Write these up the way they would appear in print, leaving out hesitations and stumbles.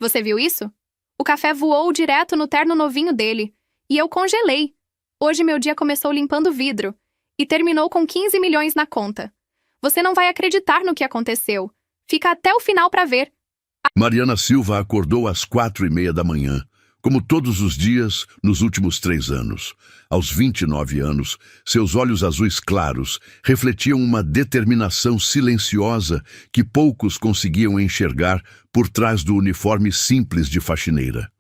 Você viu isso? O café voou direto no terno novinho dele. E eu congelei. Hoje meu dia começou limpando vidro. E terminou com 15 milhões na conta. Você não vai acreditar no que aconteceu. Fica até o final pra ver. Mariana Silva acordou às 4:30 da manhã, como todos os dias nos últimos 3 anos. Aos 29 anos, seus olhos azuis claros refletiam uma determinação silenciosa que poucos conseguiam enxergar por trás do uniforme simples de faxineira.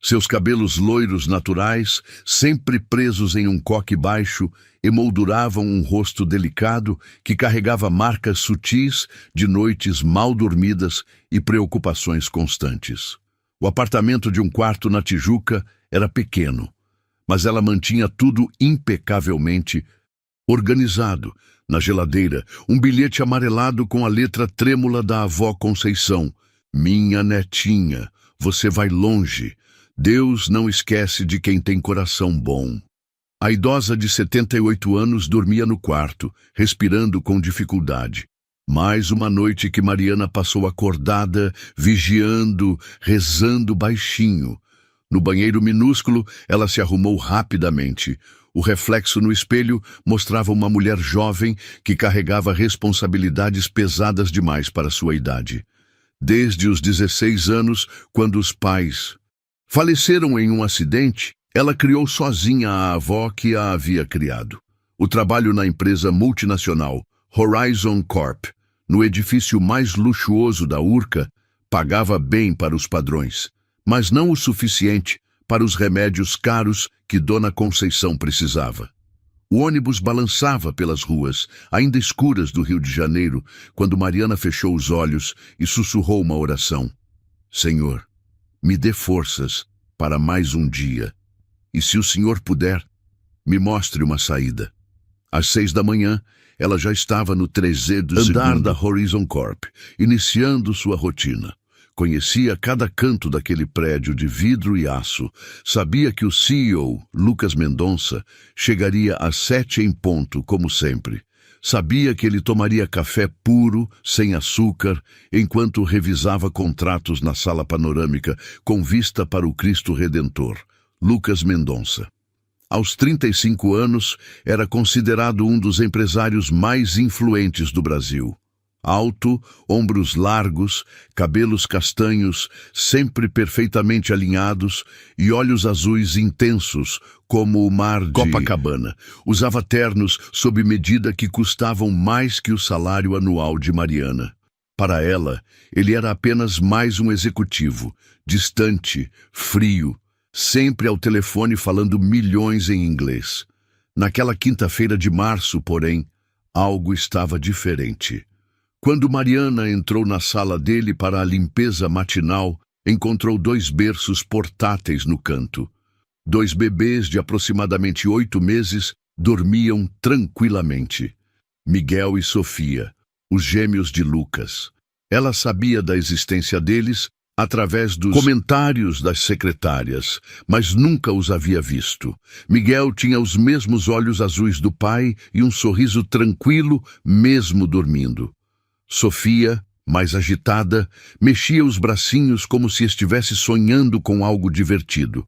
Seus cabelos loiros naturais, sempre presos em um coque baixo, emolduravam um rosto delicado que carregava marcas sutis de noites mal dormidas e preocupações constantes. O apartamento de um quarto na Tijuca era pequeno, mas ela mantinha tudo impecavelmente organizado. Na geladeira, um bilhete amarelado com a letra trêmula da avó Conceição. Minha netinha, você vai longe. Deus não esquece de quem tem coração bom. A idosa de 78 anos dormia no quarto, respirando com dificuldade. Mais uma noite que Mariana passou acordada, vigiando, rezando baixinho. No banheiro minúsculo, ela se arrumou rapidamente. O reflexo no espelho mostrava uma mulher jovem que carregava responsabilidades pesadas demais para sua idade. Desde os 16 anos, quando os pais faleceram em um acidente, ela criou sozinha a avó que a havia criado. O trabalho na empresa multinacional Horizon Corp, no edifício mais luxuoso da Urca, pagava bem para os padrões, mas não o suficiente para os remédios caros que Dona Conceição precisava. O ônibus balançava pelas ruas, ainda escuras do Rio de Janeiro, quando Mariana fechou os olhos e sussurrou uma oração. Senhor, me dê forças para mais um dia. E se o Senhor puder, me mostre uma saída. Às 6 da manhã, ela já estava no 3º andar da Horizon Corp, iniciando sua rotina. Conhecia cada canto daquele prédio de vidro e aço. Sabia que o CEO, Lucas Mendonça, chegaria às 7 em ponto, como sempre. Sabia que ele tomaria café puro, sem açúcar, enquanto revisava contratos na sala panorâmica com vista para o Cristo Redentor. Lucas Mendonça. Aos 35 anos, era considerado um dos empresários mais influentes do Brasil. Alto, ombros largos, cabelos castanhos, sempre perfeitamente alinhados e olhos azuis intensos, como o mar de Copacabana. Usava ternos sob medida que custavam mais que o salário anual de Mariana. Para ela, ele era apenas mais um executivo, distante, frio, sempre ao telefone falando milhões em inglês. Naquela quinta-feira de março, porém, algo estava diferente. Quando Mariana entrou na sala dele para a limpeza matinal, encontrou 2 berços portáteis no canto. 2 bebês de aproximadamente 8 meses dormiam tranquilamente. Miguel e Sofia, os gêmeos de Lucas. Ela sabia da existência deles através dos comentários das secretárias, mas nunca os havia visto. Miguel tinha os mesmos olhos azuis do pai e um sorriso tranquilo, mesmo dormindo. Sofia, mais agitada, mexia os bracinhos como se estivesse sonhando com algo divertido.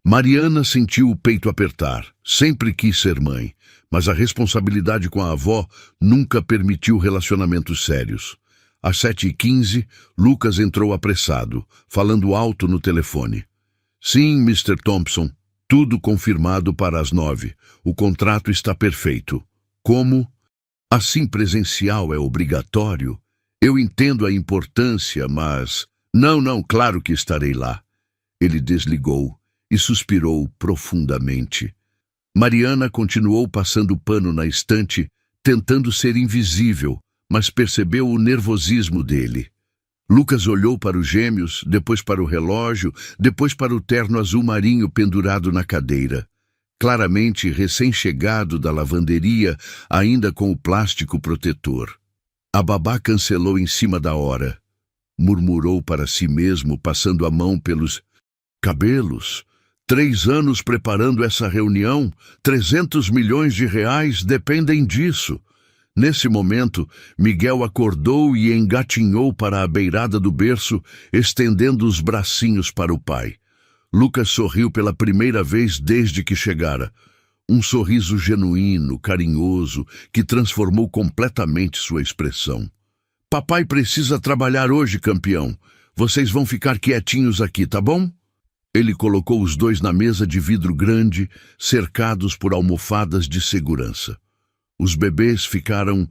Mariana sentiu o peito apertar. Sempre quis ser mãe, mas a responsabilidade com a avó nunca permitiu relacionamentos sérios. Às 7h15, Lucas entrou apressado, falando alto no telefone. Sim, Mr. Thompson, tudo confirmado para as 9. O contrato está perfeito. Como? Assim presencial é obrigatório? Eu entendo a importância, mas... Não, claro que estarei lá. Ele desligou e suspirou profundamente. Mariana continuou passando pano na estante, tentando ser invisível, mas percebeu o nervosismo dele. Lucas olhou para os gêmeos, depois para o relógio, depois para o terno azul marinho pendurado na cadeira. Claramente recém-chegado da lavanderia, ainda com o plástico protetor. A babá cancelou em cima da hora. Murmurou para si mesmo, passando a mão pelos cabelos. 3 anos preparando essa reunião, 300 milhões de reais dependem disso. Nesse momento, Miguel acordou e engatinhou para a beirada do berço, estendendo os bracinhos para o pai. Lucas sorriu pela primeira vez desde que chegara. Um sorriso genuíno, carinhoso, que transformou completamente sua expressão. Papai precisa trabalhar hoje, campeão. Vocês vão ficar quietinhos aqui, tá bom? Ele colocou os dois na mesa de vidro grande, cercados por almofadas de segurança. Os bebês ficaram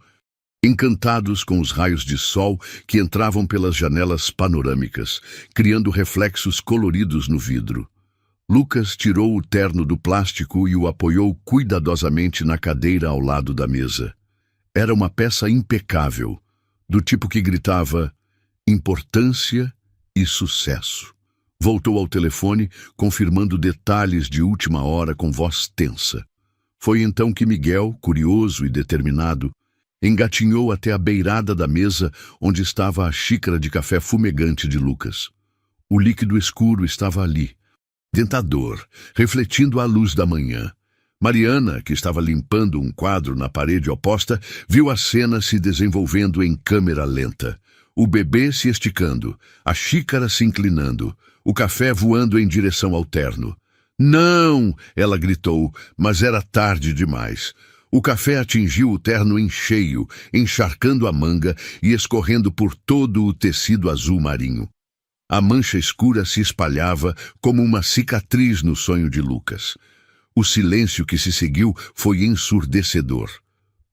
encantados com os raios de sol que entravam pelas janelas panorâmicas, criando reflexos coloridos no vidro. Lucas tirou o terno do plástico e o apoiou cuidadosamente na cadeira ao lado da mesa. Era uma peça impecável, do tipo que gritava importância e sucesso. Voltou ao telefone, confirmando detalhes de última hora com voz tensa. Foi então que Miguel, curioso e determinado, engatinhou até a beirada da mesa onde estava a xícara de café fumegante de Lucas. O líquido escuro estava ali, tentador, refletindo a luz da manhã. Mariana, que estava limpando um quadro na parede oposta, viu a cena se desenvolvendo em câmera lenta. O bebê se esticando, a xícara se inclinando, o café voando em direção ao terno. Não! Ela gritou, mas era tarde demais. O café atingiu o terno em cheio, encharcando a manga e escorrendo por todo o tecido azul marinho. A mancha escura se espalhava como uma cicatriz no sonho de Lucas. O silêncio que se seguiu foi ensurdecedor.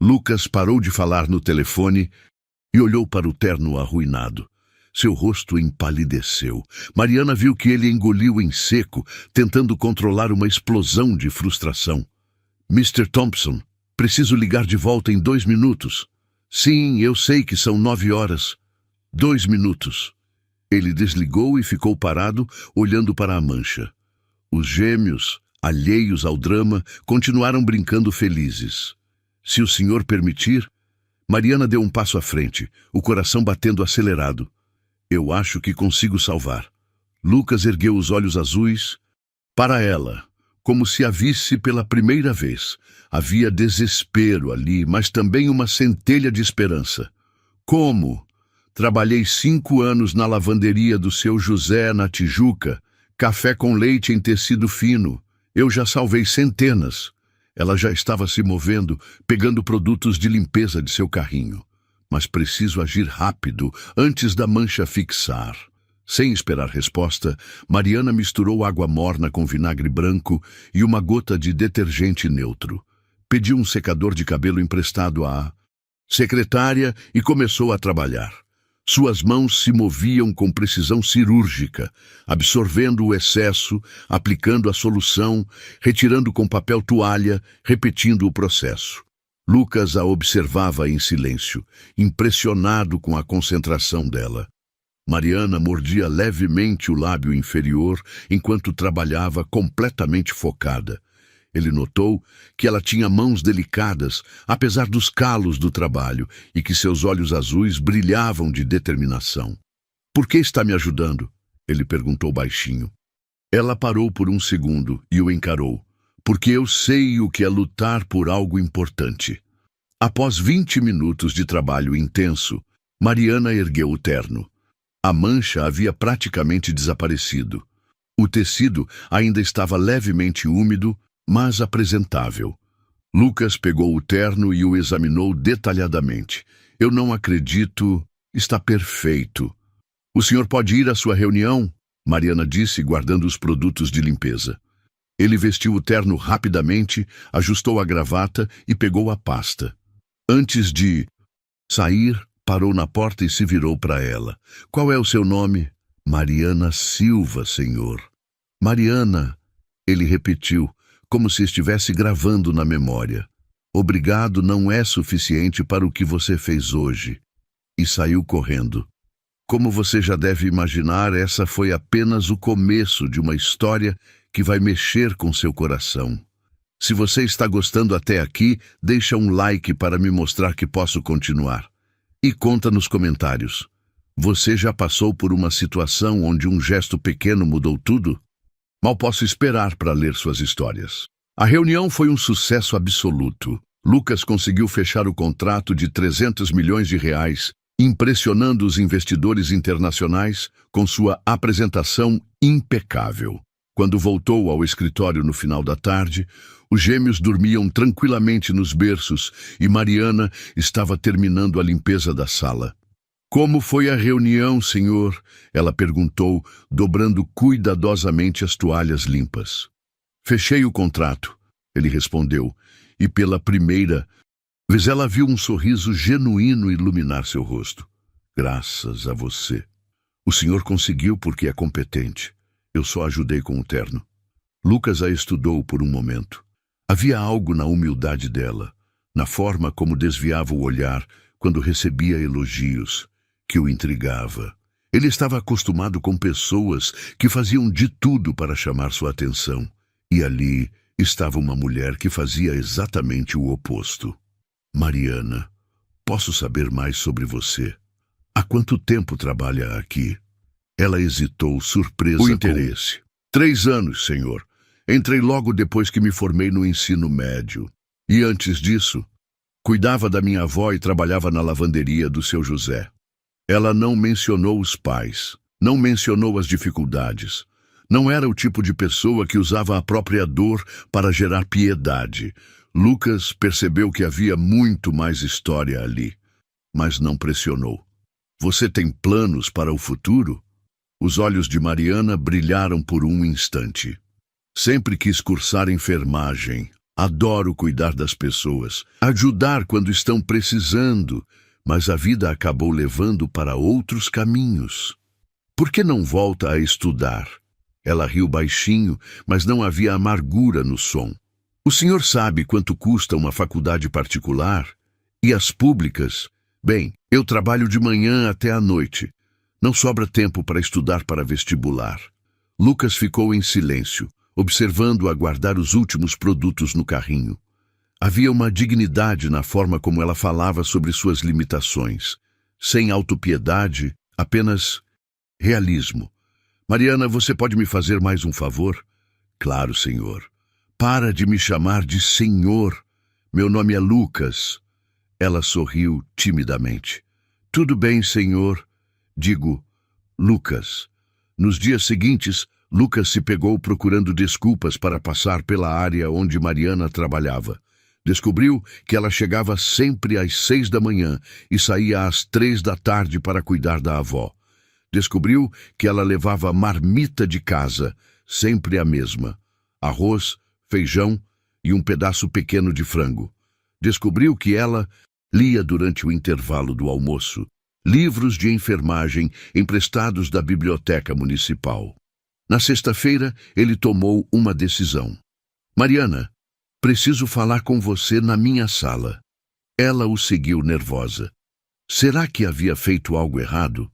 Lucas parou de falar no telefone e olhou para o terno arruinado. Seu rosto empalideceu. Mariana viu que ele engoliu em seco, tentando controlar uma explosão de frustração. Mr. Thompson, preciso ligar de volta em 2 minutos. Sim, eu sei que são 9 horas. 2 minutos. Ele desligou e ficou parado, olhando para a mancha. Os gêmeos, alheios ao drama, continuaram brincando felizes. Se o senhor permitir... Mariana deu um passo à frente, o coração batendo acelerado. Eu acho que consigo salvar. Lucas ergueu os olhos azuis para ela, como se a visse pela primeira vez. Havia desespero ali, mas também uma centelha de esperança. Como? Trabalhei 5 anos na lavanderia do seu José, na Tijuca. Café com leite em tecido fino. Eu já salvei centenas. Ela já estava se movendo, pegando produtos de limpeza de seu carrinho. Mas preciso agir rápido, antes da mancha fixar. Sem esperar resposta, Mariana misturou água morna com vinagre branco e uma gota de detergente neutro. Pediu um secador de cabelo emprestado à secretária e começou a trabalhar. Suas mãos se moviam com precisão cirúrgica, absorvendo o excesso, aplicando a solução, retirando com papel toalha, repetindo o processo. Lucas a observava em silêncio, impressionado com a concentração dela. Mariana mordia levemente o lábio inferior enquanto trabalhava completamente focada. Ele notou que ela tinha mãos delicadas, apesar dos calos do trabalho, e que seus olhos azuis brilhavam de determinação. "Por que está me ajudando?" ele perguntou baixinho. Ela parou por um segundo e o encarou. "Porque eu sei o que é lutar por algo importante." Após 20 minutos de trabalho intenso, Mariana ergueu o terno. A mancha havia praticamente desaparecido. O tecido ainda estava levemente úmido, mas apresentável. Lucas pegou o terno e o examinou detalhadamente. "Eu não acredito. Está perfeito." "O senhor pode ir à sua reunião?" Mariana disse, guardando os produtos de limpeza. Ele vestiu o terno rapidamente, ajustou a gravata e pegou a pasta. Antes de sair, parou na porta e se virou para ela. "Qual é o seu nome?" "Mariana Silva, senhor." "Mariana," ele repetiu, como se estivesse gravando na memória. "Obrigado não é suficiente para o que você fez hoje." E saiu correndo. Como você já deve imaginar, essa foi apenas o começo de uma história que vai mexer com seu coração. Se você está gostando até aqui, deixa um like para me mostrar que posso continuar. E conta nos comentários. Você já passou por uma situação onde um gesto pequeno mudou tudo? Mal posso esperar para ler suas histórias. A reunião foi um sucesso absoluto. Lucas conseguiu fechar o contrato de 300 milhões de reais, impressionando os investidores internacionais com sua apresentação impecável. Quando voltou ao escritório no final da tarde, os gêmeos dormiam tranquilamente nos berços e Mariana estava terminando a limpeza da sala. "Como foi a reunião, senhor?" ela perguntou, dobrando cuidadosamente as toalhas limpas. "Fechei o contrato", ele respondeu, e pela primeira vez ela viu um sorriso genuíno iluminar seu rosto. "Graças a você. O senhor conseguiu porque é competente. Eu só ajudei com o terno." Lucas a estudou por um momento. Havia algo na humildade dela, na forma como desviava o olhar quando recebia elogios, que o intrigava. Ele estava acostumado com pessoas que faziam de tudo para chamar sua atenção, e ali estava uma mulher que fazia exatamente o oposto. "Mariana, posso saber mais sobre você? Há quanto tempo trabalha aqui?" Ela hesitou, surpresa com o interesse. 3 anos, senhor. Entrei logo depois que me formei no ensino médio. E antes disso, cuidava da minha avó e trabalhava na lavanderia do seu José. Ela não mencionou os pais, não mencionou as dificuldades. Não era o tipo de pessoa que usava a própria dor para gerar piedade. Lucas percebeu que havia muito mais história ali, mas não pressionou. "Você tem planos para o futuro?" Os olhos de Mariana brilharam por um instante. "Sempre quis cursar enfermagem. Adoro cuidar das pessoas, ajudar quando estão precisando, mas a vida acabou levando para outros caminhos. Por que não volta a estudar?" Ela riu baixinho, mas não havia amargura no som. "O senhor sabe quanto custa uma faculdade particular? E as públicas? Bem, eu trabalho de manhã até à noite. Não sobra tempo para estudar para vestibular." Lucas ficou em silêncio, observando-a guardar os últimos produtos no carrinho. Havia uma dignidade na forma como ela falava sobre suas limitações. Sem autopiedade, apenas realismo. "Mariana, você pode me fazer mais um favor?" "Claro, senhor." "Para de me chamar de senhor. Meu nome é Lucas." Ela sorriu timidamente. "Tudo bem, senhor. Digo, Lucas." Nos dias seguintes, Lucas se pegou procurando desculpas para passar pela área onde Mariana trabalhava. Descobriu que ela chegava sempre às 6 da manhã e saía às 3 da tarde para cuidar da avó. Descobriu que ela levava marmita de casa, sempre a mesma: arroz, feijão e um pedaço pequeno de frango. Descobriu que ela lia durante o intervalo do almoço livros de enfermagem emprestados da biblioteca municipal. Na sexta-feira, ele tomou uma decisão. "Mariana, preciso falar com você na minha sala." Ela o seguiu nervosa. Será que havia feito algo errado?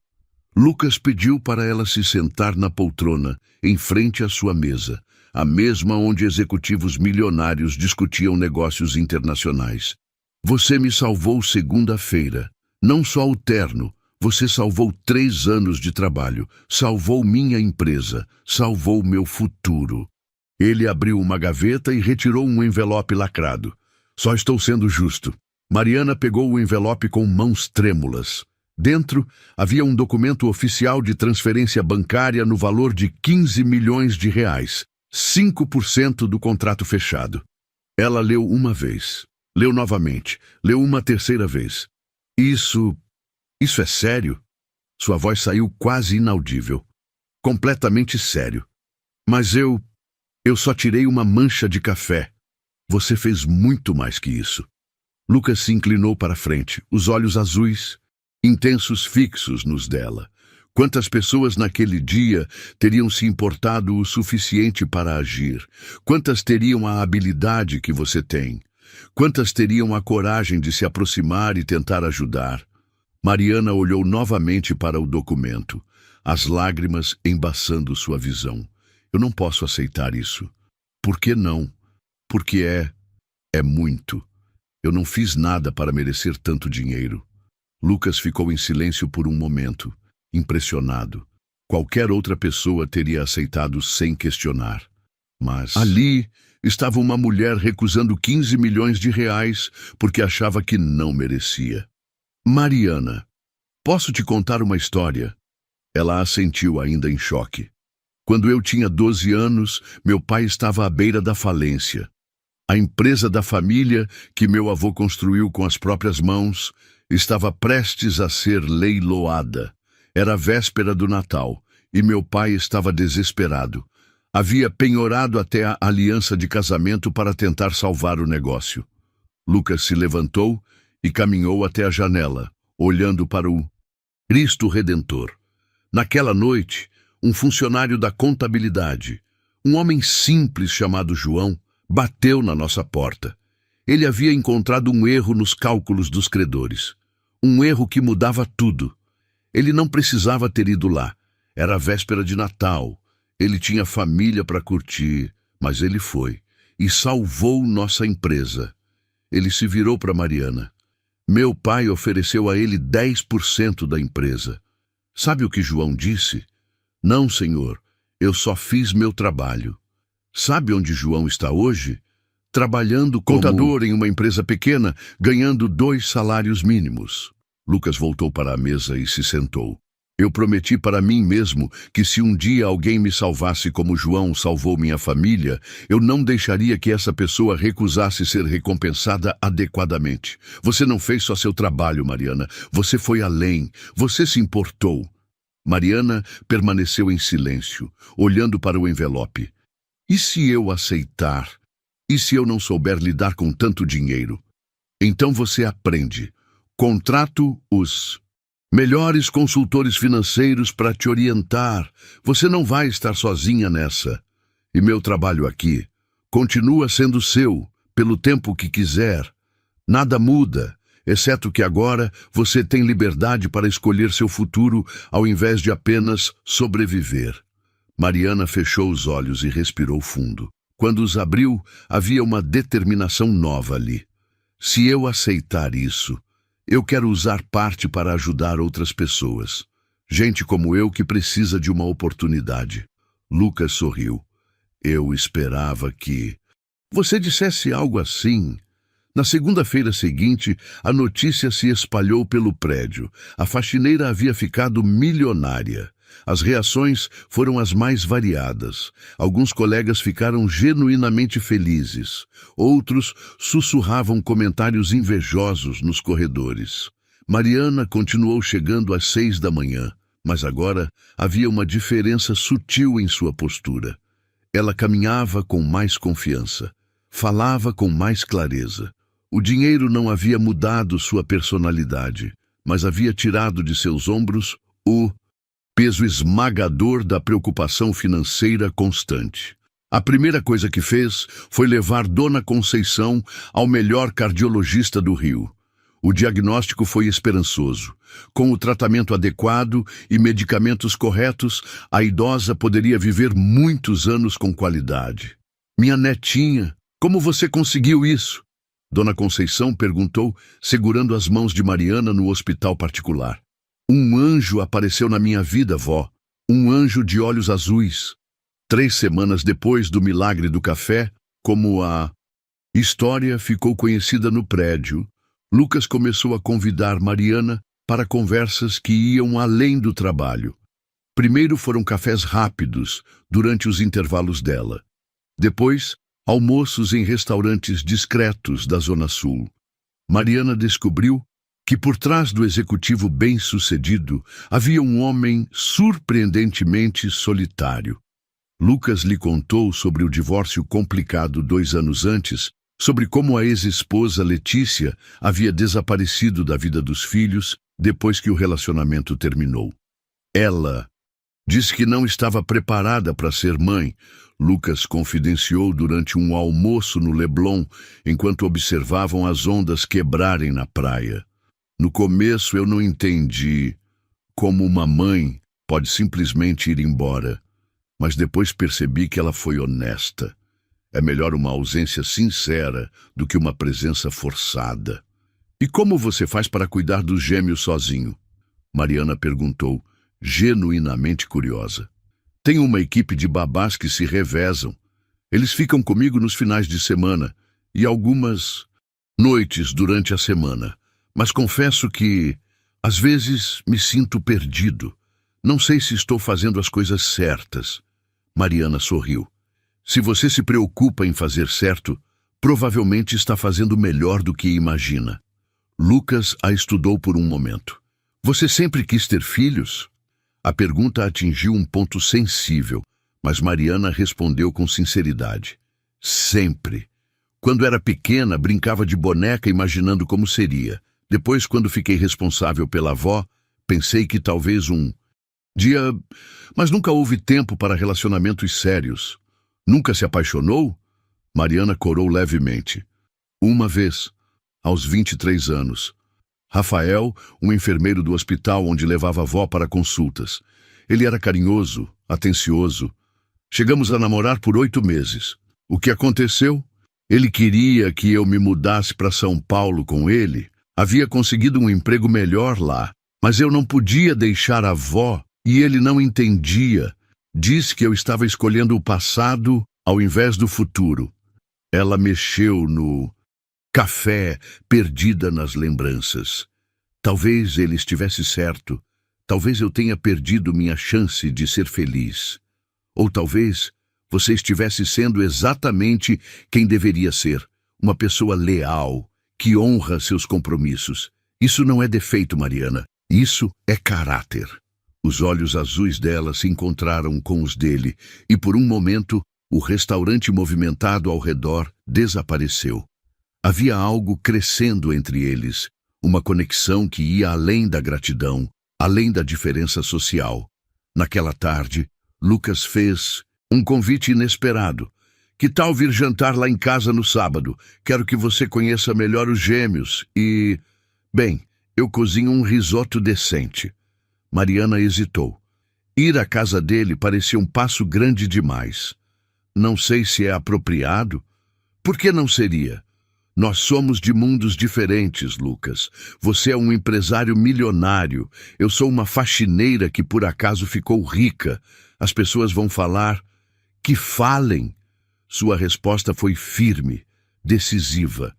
Lucas pediu para ela se sentar na poltrona, em frente à sua mesa, a mesma onde executivos milionários discutiam negócios internacionais. "Você me salvou segunda-feira. Não só o terno, você salvou 3 anos de trabalho, salvou minha empresa, salvou meu futuro." Ele abriu uma gaveta e retirou um envelope lacrado. "Só estou sendo justo." Mariana pegou o envelope com mãos trêmulas. Dentro havia um documento oficial de transferência bancária no valor de 15 milhões de reais, 5% do contrato fechado. Ela leu uma vez, leu novamente, leu uma terceira vez. Isso é sério?" Sua voz saiu quase inaudível. "Completamente sério. Mas eu só tirei uma mancha de café. Você fez muito mais que isso." Lucas se inclinou para a frente, os olhos azuis, intensos, fixos nos dela. Quantas pessoas naquele dia teriam se importado o suficiente para agir? Quantas teriam a habilidade que você tem? Quantas teriam a coragem de se aproximar e tentar ajudar? Mariana olhou novamente para o documento, as lágrimas embaçando sua visão. "Eu não posso aceitar isso." "Por que não?" "Porque é muito. Eu não fiz nada para merecer tanto dinheiro." Lucas ficou em silêncio por um momento, impressionado. Qualquer outra pessoa teria aceitado sem questionar. Mas ali, estava uma mulher recusando 15 milhões de reais porque achava que não merecia. Mariana, posso te contar uma história? Ela assentiu ainda em choque. Quando eu tinha 12 anos, meu pai estava à beira da falência. A empresa da família, que meu avô construiu com as próprias mãos, estava prestes a ser leiloada. Era a véspera do Natal, e meu pai estava desesperado. Havia penhorado até a aliança de casamento para tentar salvar o negócio. Lucas se levantou e caminhou até a janela, olhando para o Cristo Redentor. Naquela noite, um funcionário da contabilidade, um homem simples chamado João, bateu na nossa porta. Ele havia encontrado um erro nos cálculos dos credores. Um erro que mudava tudo. Ele não precisava ter ido lá. Era a véspera de Natal. Ele tinha família para curtir, mas ele foi e salvou nossa empresa. Ele se virou para Mariana. Meu pai ofereceu a ele 10% da empresa. Sabe o que João disse? Não, senhor, eu só fiz meu trabalho. Sabe onde João está hoje? Trabalhando como contador em uma empresa pequena, ganhando 2 salários mínimos. Lucas voltou para a mesa e se sentou. Eu prometi para mim mesmo que se um dia alguém me salvasse como João salvou minha família, eu não deixaria que essa pessoa recusasse ser recompensada adequadamente. Você não fez só seu trabalho, Mariana. Você foi além. Você se importou. Mariana permaneceu em silêncio, olhando para o envelope. E se eu aceitar? E se eu não souber lidar com tanto dinheiro? Então você aprende. Contrato os melhores consultores financeiros para te orientar. Você não vai estar sozinha nessa. E meu trabalho aqui continua sendo seu, pelo tempo que quiser. Nada muda, exceto que agora você tem liberdade para escolher seu futuro ao invés de apenas sobreviver. Mariana fechou os olhos e respirou fundo. Quando os abriu, havia uma determinação nova ali. Se eu aceitar isso, eu quero usar parte para ajudar outras pessoas. Gente como eu que precisa de uma oportunidade. Lucas sorriu. Eu esperava que você dissesse algo assim. Na segunda-feira seguinte, a notícia se espalhou pelo prédio. A faxineira havia ficado milionária. As reações foram as mais variadas. Alguns colegas ficaram genuinamente felizes. Outros sussurravam comentários invejosos nos corredores. Mariana continuou chegando às 6 da manhã, mas agora havia uma diferença sutil em sua postura. Ela caminhava com mais confiança, falava com mais clareza. O dinheiro não havia mudado sua personalidade, mas havia tirado de seus ombros o peso esmagador da preocupação financeira constante. A primeira coisa que fez foi levar Dona Conceição ao melhor cardiologista do Rio. O diagnóstico foi esperançoso. Com o tratamento adequado e medicamentos corretos, a idosa poderia viver muitos anos com qualidade. Minha netinha, como você conseguiu isso? Dona Conceição perguntou, segurando as mãos de Mariana no hospital particular. Um anjo apareceu na minha vida, vó. Um anjo de olhos azuis. 3 semanas depois do milagre do café, como a história ficou conhecida no prédio, Lucas começou a convidar Mariana para conversas que iam além do trabalho. Primeiro foram cafés rápidos, durante os intervalos dela. Depois, almoços em restaurantes discretos da Zona Sul. Mariana descobriu que por trás do executivo bem-sucedido havia um homem surpreendentemente solitário. Lucas lhe contou sobre o divórcio complicado 2 anos antes, sobre como a ex-esposa Letícia havia desaparecido da vida dos filhos depois que o relacionamento terminou. Ela disse que não estava preparada para ser mãe. Lucas confidenciou durante um almoço no Leblon, enquanto observavam as ondas quebrarem na praia. No começo eu não entendi como uma mãe pode simplesmente ir embora, mas depois percebi que ela foi honesta. É melhor uma ausência sincera do que uma presença forçada. E como você faz para cuidar dos gêmeos sozinho? Mariana perguntou, genuinamente curiosa. Tem uma equipe de babás que se revezam. Eles ficam comigo nos finais de semana e algumas noites durante a semana. Mas confesso que, às vezes, me sinto perdido. Não sei se estou fazendo as coisas certas. Mariana sorriu. Se você se preocupa em fazer certo, provavelmente está fazendo melhor do que imagina. Lucas a estudou por um momento. Você sempre quis ter filhos? A pergunta atingiu um ponto sensível, mas Mariana respondeu com sinceridade. Sempre. Quando era pequena, brincava de boneca imaginando como seria. Depois, quando fiquei responsável pela avó, pensei que talvez um dia... Mas nunca houve tempo para relacionamentos sérios. Nunca se apaixonou? Mariana corou levemente. Uma vez, aos 23 anos. Rafael, um enfermeiro do hospital onde levava a avó para consultas. Ele era carinhoso, atencioso. Chegamos a namorar por 8 meses. O que aconteceu? Ele queria que eu me mudasse para São Paulo com ele. Havia conseguido um emprego melhor lá, mas eu não podia deixar a avó e ele não entendia. Disse que eu estava escolhendo o passado ao invés do futuro. Ela mexeu no café, perdida nas lembranças. Talvez ele estivesse certo. Talvez eu tenha perdido minha chance de ser feliz. Ou talvez você estivesse sendo exatamente quem deveria ser. Uma pessoa leal, que honra seus compromissos. Isso não é defeito, Mariana. Isso é caráter. Os olhos azuis dela se encontraram com os dele, e por um momento, o restaurante movimentado ao redor desapareceu. Havia algo crescendo entre eles, uma conexão que ia além da gratidão, além da diferença social. Naquela tarde, Lucas fez um convite inesperado. Que tal vir jantar lá em casa no sábado? Quero que você conheça melhor os gêmeos e... Bem, eu cozinho um risoto decente. Mariana hesitou. Ir à casa dele parecia um passo grande demais. Não sei se é apropriado. Por que não seria? Nós somos de mundos diferentes, Lucas. Você é um empresário milionário. Eu sou uma faxineira que por acaso ficou rica. As pessoas vão falar... Que falem! Sua resposta foi firme, decisiva.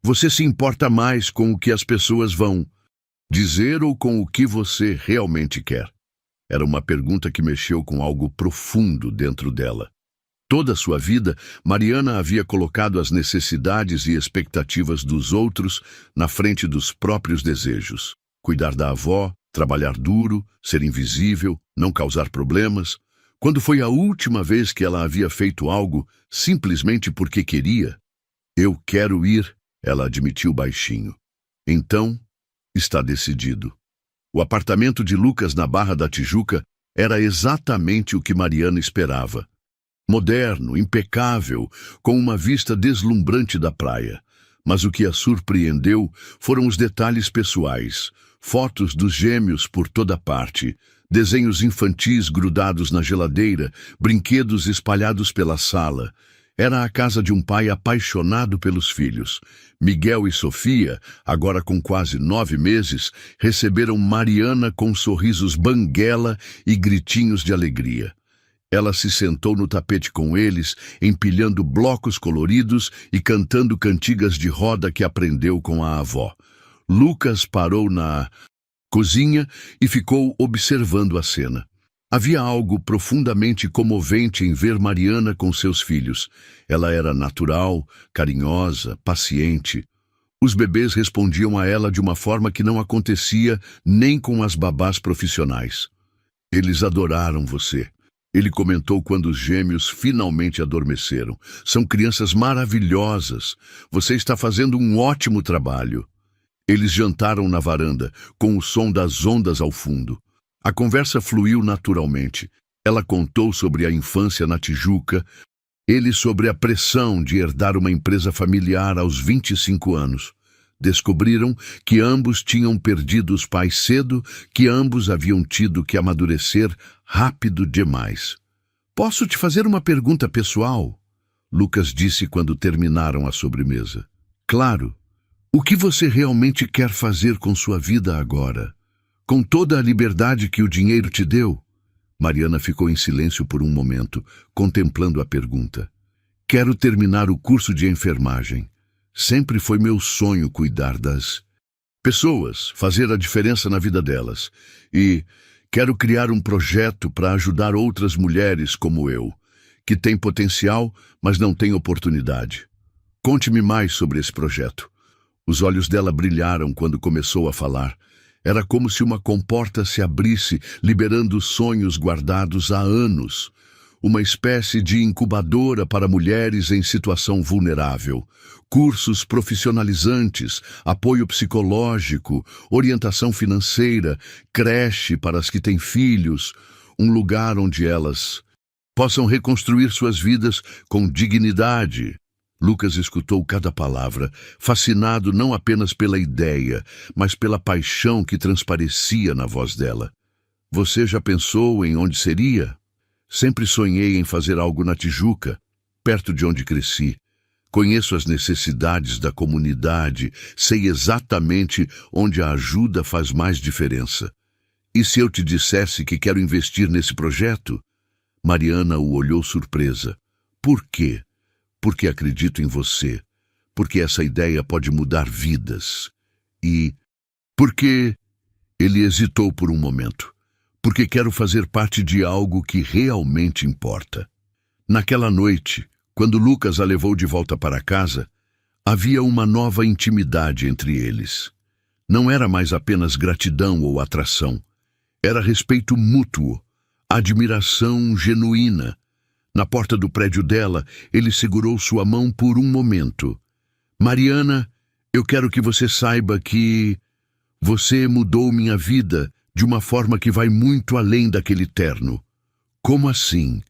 Você se importa mais com o que as pessoas vão dizer ou com o que você realmente quer? Era uma pergunta que mexeu com algo profundo dentro dela. Toda a sua vida, Mariana havia colocado as necessidades e expectativas dos outros na frente dos próprios desejos. Cuidar da avó, trabalhar duro, ser invisível, não causar problemas. Quando foi a última vez que ela havia feito algo simplesmente porque queria? Eu quero ir, ela admitiu baixinho. Então, está decidido. O apartamento de Lucas na Barra da Tijuca era exatamente o que Mariana esperava. Moderno, impecável, com uma vista deslumbrante da praia. Mas o que a surpreendeu foram os detalhes pessoais, fotos dos gêmeos por toda parte, desenhos infantis grudados na geladeira, brinquedos espalhados pela sala. Era a casa de um pai apaixonado pelos filhos. Miguel e Sofia, agora com quase 9 meses, receberam Mariana com sorrisos banguela e gritinhos de alegria. Ela se sentou no tapete com eles, empilhando blocos coloridos e cantando cantigas de roda que aprendeu com a avó. Lucas parou na cozinha e ficou observando a cena. Havia algo profundamente comovente em ver Mariana com seus filhos. Ela era natural, carinhosa, paciente. Os bebês respondiam a ela de uma forma que não acontecia nem com as babás profissionais. Eles adoraram você. Ele comentou quando os gêmeos finalmente adormeceram. São crianças maravilhosas. Você está fazendo um ótimo trabalho. Eles jantaram na varanda, com o som das ondas ao fundo. A conversa fluiu naturalmente. Ela contou sobre a infância na Tijuca, ele sobre a pressão de herdar uma empresa familiar aos 25 anos. Descobriram que ambos tinham perdido os pais cedo, que ambos haviam tido que amadurecer rápido demais. Posso te fazer uma pergunta pessoal? Lucas disse quando terminaram a sobremesa. Claro. O que você realmente quer fazer com sua vida agora? Com toda a liberdade que o dinheiro te deu? Mariana ficou em silêncio por um momento, contemplando a pergunta. Quero terminar o curso de enfermagem. Sempre foi meu sonho cuidar das pessoas, fazer a diferença na vida delas. E quero criar um projeto para ajudar outras mulheres como eu, que têm potencial, mas não têm oportunidade. Conte-me mais sobre esse projeto. Os olhos dela brilharam quando começou a falar. Era como se uma comporta se abrisse, liberando sonhos guardados há anos. Uma espécie de incubadora para mulheres em situação vulnerável. Cursos profissionalizantes, apoio psicológico, orientação financeira, creche para as que têm filhos. Um lugar onde elas possam reconstruir suas vidas com dignidade. Lucas escutou cada palavra, fascinado não apenas pela ideia, mas pela paixão que transparecia na voz dela. Você já pensou em onde seria? Sempre sonhei em fazer algo na Tijuca, perto de onde cresci. Conheço as necessidades da comunidade, sei exatamente onde a ajuda faz mais diferença. E se eu te dissesse que quero investir nesse projeto? Mariana o olhou surpresa. Por quê? Porque acredito em você. Porque essa ideia pode mudar vidas. E porque ele hesitou por um momento. Porque quero fazer parte de algo que realmente importa. Naquela noite, quando Lucas a levou de volta para casa, havia uma nova intimidade entre eles. Não era mais apenas gratidão ou atração. Era respeito mútuo, admiração genuína. Na porta do prédio dela, ele segurou sua mão por um momento. Mariana, eu quero que você saiba que você mudou minha vida de uma forma que vai muito além daquele terno. Como assim?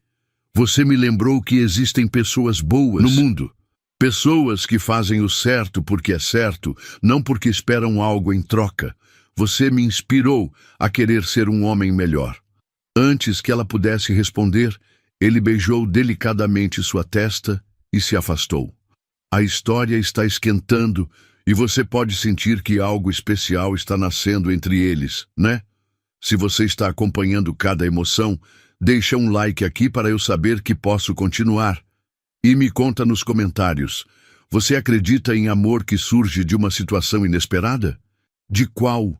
Você me lembrou que existem pessoas boas no mundo. Pessoas que fazem o certo porque é certo, não porque esperam algo em troca. Você me inspirou a querer ser um homem melhor. Antes que ela pudesse responder, ele beijou delicadamente sua testa e se afastou. A história está esquentando e você pode sentir que algo especial está nascendo entre eles, né? Se você está acompanhando cada emoção, deixa um like aqui para eu saber que posso continuar. E me conta nos comentários, você acredita em amor que surge de uma situação inesperada? De qual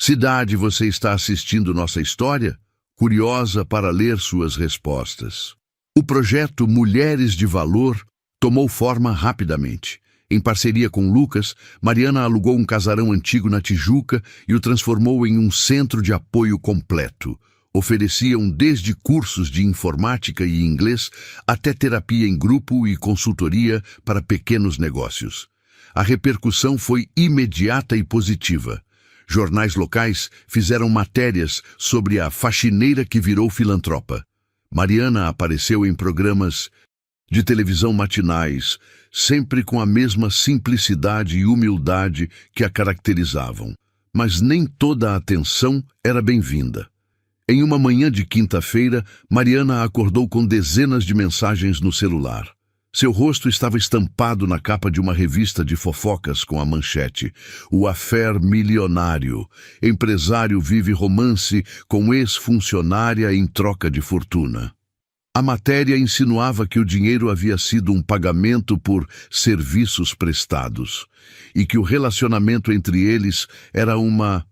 cidade você está assistindo nossa história? Curiosa para ler suas respostas. O projeto Mulheres de Valor tomou forma rapidamente. Em parceria com Lucas, Mariana alugou um casarão antigo na Tijuca e o transformou em um centro de apoio completo. Ofereciam desde cursos de informática e inglês até terapia em grupo e consultoria para pequenos negócios. A repercussão foi imediata e positiva. Jornais locais fizeram matérias sobre a faxineira que virou filantropa. Mariana apareceu em programas de televisão matinais, sempre com a mesma simplicidade e humildade que a caracterizavam. Mas nem toda a atenção era bem-vinda. Em uma manhã de quinta-feira, Mariana acordou com dezenas de mensagens no celular. Seu rosto estava estampado na capa de uma revista de fofocas com a manchete: O affair milionário. Empresário vive romance com ex-funcionária em troca de fortuna. A matéria insinuava que o dinheiro havia sido um pagamento por serviços prestados e que o relacionamento entre eles era uma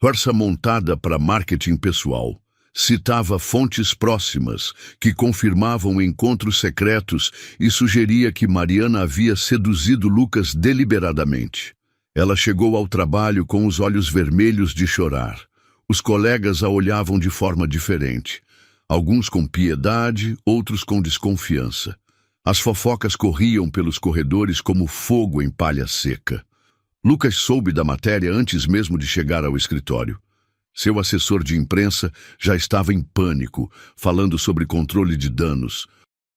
farsa montada para marketing pessoal. Citava fontes próximas que confirmavam encontros secretos e sugeria que Mariana havia seduzido Lucas deliberadamente. Ela chegou ao trabalho com os olhos vermelhos de chorar. Os colegas a olhavam de forma diferente. Alguns com piedade, outros com desconfiança. As fofocas corriam pelos corredores como fogo em palha seca. Lucas soube da matéria antes mesmo de chegar ao escritório. Seu assessor de imprensa já estava em pânico, falando sobre controle de danos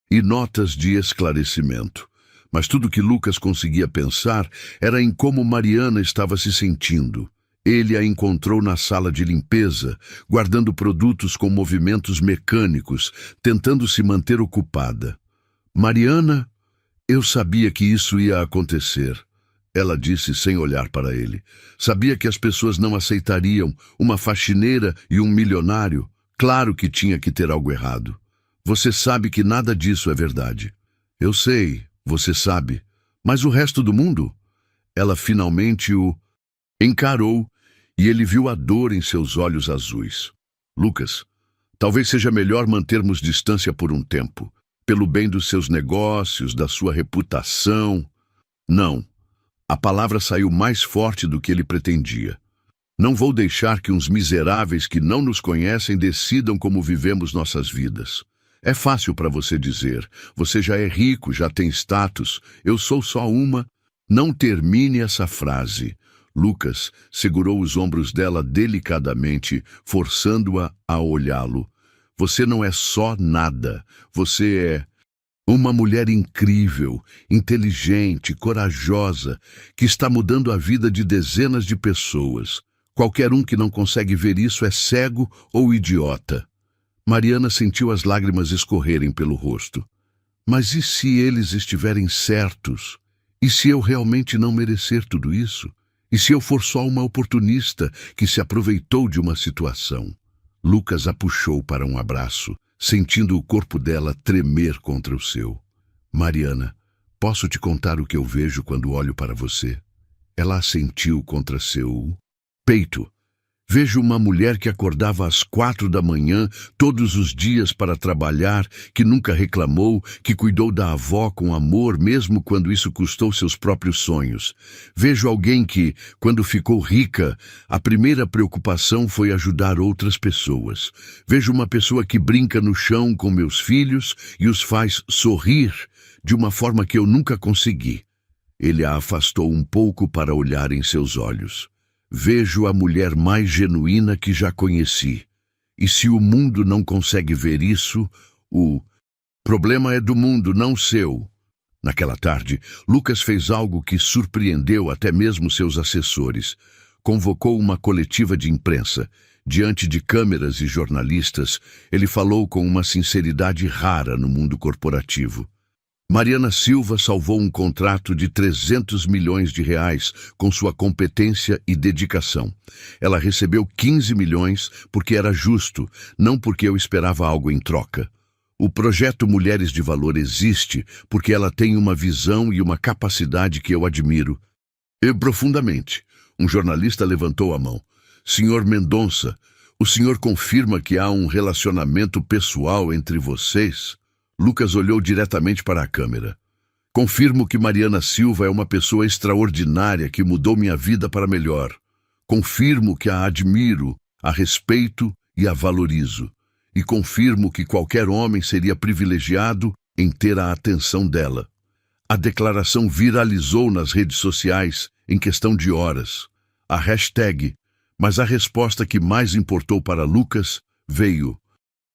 e notas de esclarecimento. Mas tudo que Lucas conseguia pensar era em como Mariana estava se sentindo. Ele a encontrou na sala de limpeza, guardando produtos com movimentos mecânicos, tentando se manter ocupada. Mariana, eu sabia que isso ia acontecer. Ela disse sem olhar para ele. Sabia que as pessoas não aceitariam uma faxineira e um milionário. Claro que tinha que ter algo errado. Você sabe que nada disso é verdade. Eu sei, você sabe. Mas o resto do mundo? Ela finalmente o encarou e ele viu a dor em seus olhos azuis. Lucas, talvez seja melhor mantermos distância por um tempo, pelo bem dos seus negócios, da sua reputação. Não. A palavra saiu mais forte do que ele pretendia. Não vou deixar que uns miseráveis que não nos conhecem decidam como vivemos nossas vidas. É fácil para você dizer, você já é rico, já tem status, eu sou só uma. Não termine essa frase. Lucas segurou os ombros dela delicadamente, forçando-a a olhá-lo. Você não é só nada, você é uma mulher incrível, inteligente, corajosa, que está mudando a vida de dezenas de pessoas. Qualquer um que não consegue ver isso é cego ou idiota. Mariana sentiu as lágrimas escorrerem pelo rosto. Mas e se eles estiverem certos? E se eu realmente não merecer tudo isso? E se eu for só uma oportunista que se aproveitou de uma situação? Lucas a puxou para um abraço, sentindo o corpo dela tremer contra o seu. Mariana, posso te contar o que eu vejo quando olho para você? Ela assentiu contra seu peito. Vejo uma mulher que acordava às 4 da manhã todos os dias para trabalhar, que nunca reclamou, que cuidou da avó com amor, mesmo quando isso custou seus próprios sonhos. Vejo alguém que, quando ficou rica, a primeira preocupação foi ajudar outras pessoas. Vejo uma pessoa que brinca no chão com meus filhos e os faz sorrir de uma forma que eu nunca consegui. Ele a afastou um pouco para olhar em seus olhos. Vejo a mulher mais genuína que já conheci. E se o mundo não consegue ver isso, o problema é do mundo, não seu. Naquela tarde, Lucas fez algo que surpreendeu até mesmo seus assessores. Convocou uma coletiva de imprensa. Diante de câmeras e jornalistas, ele falou com uma sinceridade rara no mundo corporativo. Mariana Silva salvou um contrato de 300 milhões de reais com sua competência e dedicação. Ela recebeu 15 milhões porque era justo, não porque eu esperava algo em troca. O projeto Mulheres de Valor existe porque ela tem uma visão e uma capacidade que eu admiro. Profundamente. Um jornalista levantou a mão. Senhor Mendonça, o senhor confirma que há um relacionamento pessoal entre vocês? Lucas olhou diretamente para a câmera. Confirmo que Mariana Silva é uma pessoa extraordinária que mudou minha vida para melhor. Confirmo que a admiro, a respeito e a valorizo. E confirmo que qualquer homem seria privilegiado em ter a atenção dela. A declaração viralizou nas redes sociais em questão de horas. A hashtag, mas a resposta que mais importou para Lucas veio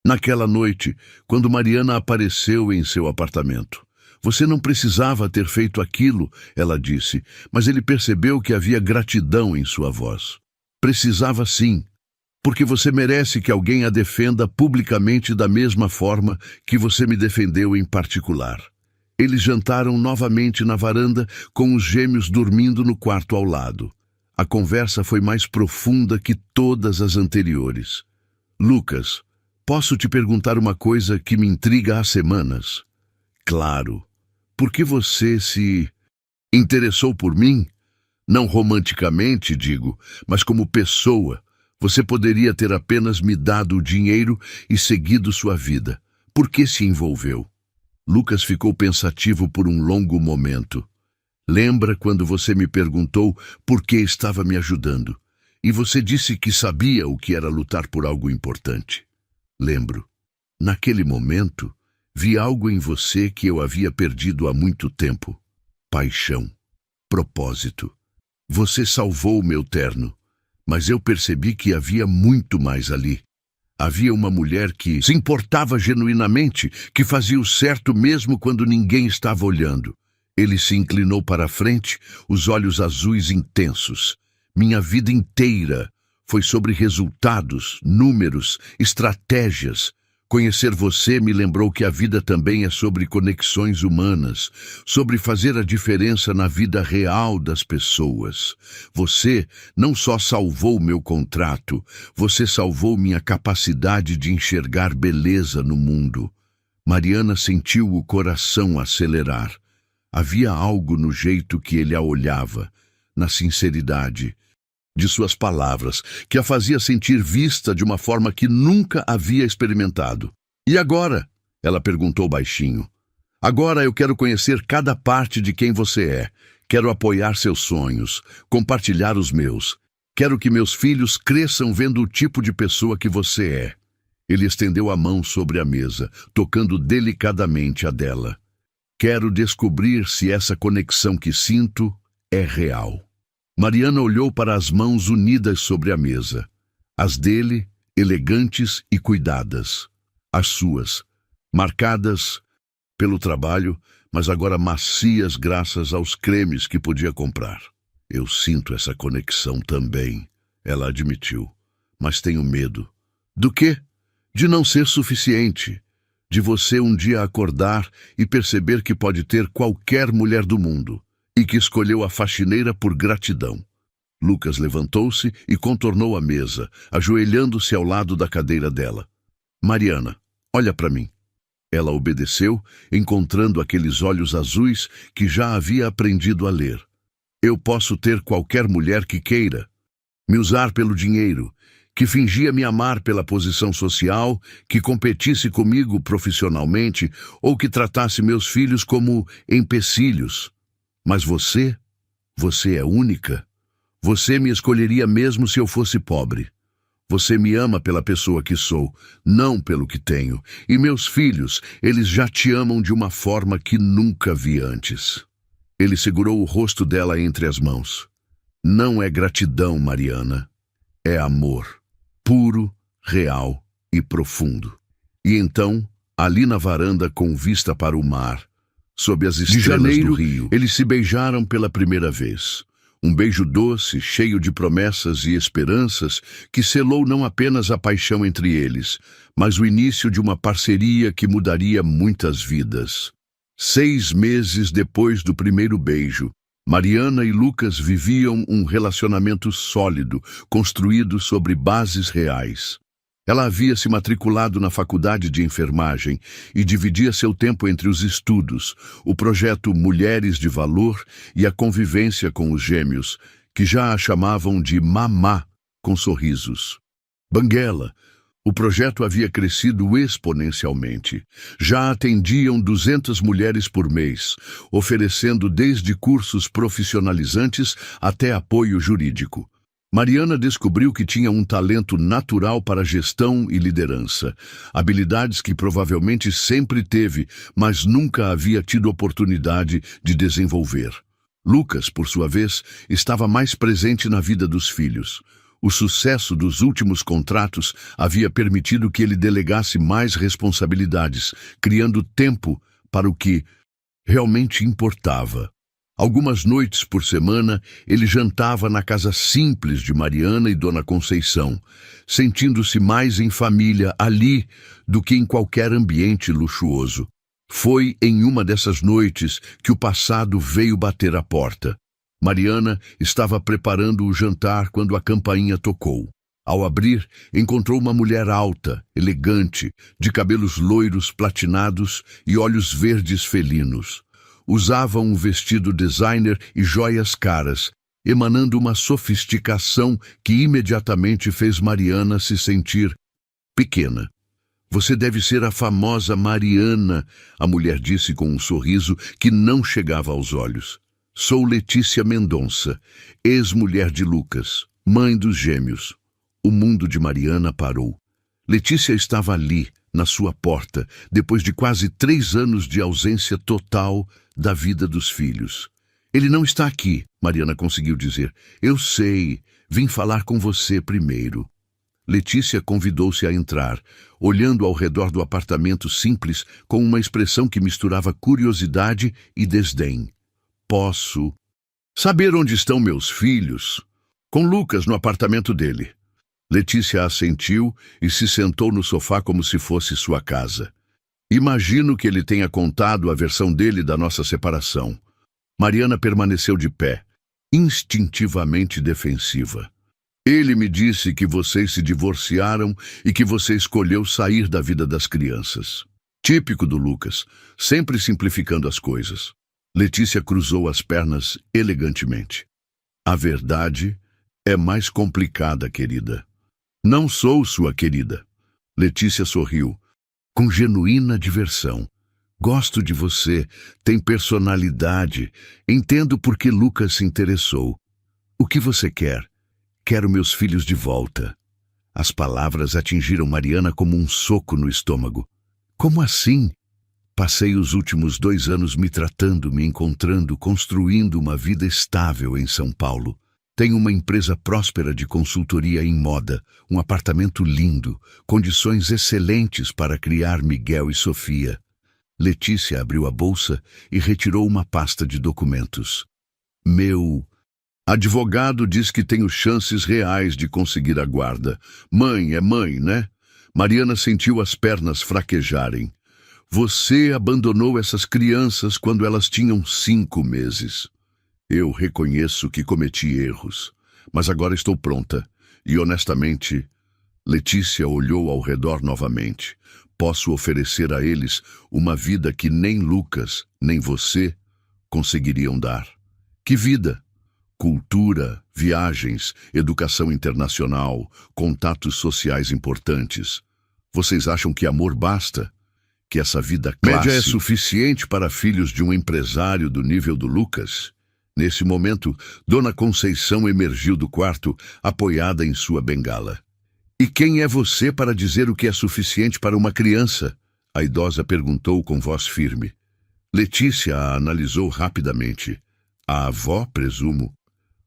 naquela noite, quando Mariana apareceu em seu apartamento. Você não precisava ter feito aquilo, ela disse, mas ele percebeu que havia gratidão em sua voz. Precisava sim, porque você merece que alguém a defenda publicamente da mesma forma que você me defendeu em particular. Eles jantaram novamente na varanda, com os gêmeos dormindo no quarto ao lado. A conversa foi mais profunda que todas as anteriores. Lucas, posso te perguntar uma coisa que me intriga há semanas? Claro. Por que você se interessou por mim? Não romanticamente, digo, mas como pessoa. Você poderia ter apenas me dado o dinheiro e seguido sua vida. Por que se envolveu? Lucas ficou pensativo por um longo momento. Lembra quando você me perguntou por que estava me ajudando? E você disse que sabia o que era lutar por algo importante. Lembro. Naquele momento, vi algo em você que eu havia perdido há muito tempo. Paixão. Propósito. Você salvou o meu terno, mas eu percebi que havia muito mais ali. Havia uma mulher que se importava genuinamente, que fazia o certo mesmo quando ninguém estava olhando. Ele se inclinou para a frente, os olhos azuis intensos. Minha vida inteira foi sobre resultados, números, estratégias. Conhecer você me lembrou que a vida também é sobre conexões humanas, sobre fazer a diferença na vida real das pessoas. Você não só salvou meu contrato, você salvou minha capacidade de enxergar beleza no mundo. Mariana sentiu o coração acelerar. Havia algo no jeito que ele a olhava, na sinceridade de suas palavras, que a fazia sentir vista de uma forma que nunca havia experimentado. E agora? Ela perguntou baixinho. Agora eu quero conhecer cada parte de quem você é. Quero apoiar seus sonhos, compartilhar os meus. Quero que meus filhos cresçam vendo o tipo de pessoa que você é. Ele estendeu a mão sobre a mesa, tocando delicadamente a dela. Quero descobrir se essa conexão que sinto é real. Mariana olhou para as mãos unidas sobre a mesa. As dele, elegantes e cuidadas. As suas, marcadas pelo trabalho, mas agora macias graças aos cremes que podia comprar. Eu sinto essa conexão também, ela admitiu. Mas tenho medo. Do quê? De não ser suficiente. De você um dia acordar e perceber que pode ter qualquer mulher do mundo. E que escolheu a faxineira por gratidão. Lucas levantou-se e contornou a mesa, ajoelhando-se ao lado da cadeira dela. Mariana, olha para mim. Ela obedeceu, encontrando aqueles olhos azuis que já havia aprendido a ler. Eu posso ter qualquer mulher que queira. Me usar pelo dinheiro, que fingia me amar pela posição social, que competisse comigo profissionalmente ou que tratasse meus filhos como empecilhos. Mas você é única. Você me escolheria mesmo se eu fosse pobre. Você me ama pela pessoa que sou, não pelo que tenho. E meus filhos, eles já te amam de uma forma que nunca vi antes. Ele segurou o rosto dela entre as mãos. Não é gratidão, Mariana. É amor. Puro, real e profundo. E então, ali na varanda com vista para o mar, sob as estrelas do rio, eles se beijaram pela primeira vez. Um beijo doce, cheio de promessas e esperanças, que selou não apenas a paixão entre eles, mas o início de uma parceria que mudaria muitas vidas. 6 meses depois do primeiro beijo, Mariana e Lucas viviam um relacionamento sólido, construído sobre bases reais. Ela havia se matriculado na faculdade de enfermagem e dividia seu tempo entre os estudos, o projeto Mulheres de Valor e a convivência com os gêmeos, que já a chamavam de Mamá, com sorrisos. Banguela. O projeto havia crescido exponencialmente. Já atendiam 200 mulheres por mês, oferecendo desde cursos profissionalizantes até apoio jurídico. Mariana descobriu que tinha um talento natural para gestão e liderança, habilidades que provavelmente sempre teve, mas nunca havia tido oportunidade de desenvolver. Lucas, por sua vez, estava mais presente na vida dos filhos. O sucesso dos últimos contratos havia permitido que ele delegasse mais responsabilidades, criando tempo para o que realmente importava. Algumas noites por semana, ele jantava na casa simples de Mariana e Dona Conceição, sentindo-se mais em família ali do que em qualquer ambiente luxuoso. Foi em uma dessas noites que o passado veio bater à porta. Mariana estava preparando o jantar quando a campainha tocou. Ao abrir, encontrou uma mulher alta, elegante, de cabelos loiros platinados e olhos verdes felinos. Usava um vestido designer e joias caras, emanando uma sofisticação que imediatamente fez Mariana se sentir pequena. Você deve ser a famosa Mariana, a mulher disse com um sorriso que não chegava aos olhos. Sou Letícia Mendonça, ex-mulher de Lucas, mãe dos gêmeos. O mundo de Mariana parou. Letícia estava ali, na sua porta, depois de quase 3 anos de ausência total da vida dos filhos. Ele não está aqui, Mariana conseguiu dizer. Eu sei, vim falar com você primeiro. Letícia convidou-se a entrar, olhando ao redor do apartamento simples com uma expressão que misturava curiosidade e desdém. Posso saber onde estão meus filhos? Com Lucas no apartamento dele. Letícia assentiu e se sentou no sofá como se fosse sua casa. Imagino que ele tenha contado a versão dele da nossa separação. Mariana permaneceu de pé, instintivamente defensiva. Ele me disse que vocês se divorciaram e que você escolheu sair da vida das crianças. Típico do Lucas, sempre simplificando as coisas. Letícia cruzou as pernas elegantemente. A verdade é mais complicada, querida. Não sou sua querida. Letícia sorriu, com genuína diversão. Gosto de você, tem personalidade. Entendo por que Lucas se interessou. O que você quer? Quero meus filhos de volta. As palavras atingiram Mariana como um soco no estômago. Como assim? Passei os últimos 2 anos me tratando, me encontrando, construindo uma vida estável em São Paulo. Tenho uma empresa próspera de consultoria em moda, um apartamento lindo, condições excelentes para criar Miguel e Sofia. Letícia abriu a bolsa e retirou uma pasta de documentos. Meu advogado diz que tenho chances reais de conseguir a guarda. Mãe é mãe, né? Mariana sentiu as pernas fraquejarem. Você abandonou essas crianças quando elas tinham 5 meses. Eu reconheço que cometi erros, mas agora estou pronta. E honestamente, Letícia olhou ao redor novamente. Posso oferecer a eles uma vida que nem Lucas, nem você conseguiriam dar. Que vida? Cultura, viagens, educação internacional, contatos sociais importantes. Vocês acham que amor basta? Que essa vida média é suficiente para filhos de um empresário do nível do Lucas? Nesse momento, Dona Conceição emergiu do quarto, apoiada em sua bengala. E quem é você para dizer o que é suficiente para uma criança? A idosa perguntou com voz firme. Letícia a analisou rapidamente. A avó, presumo.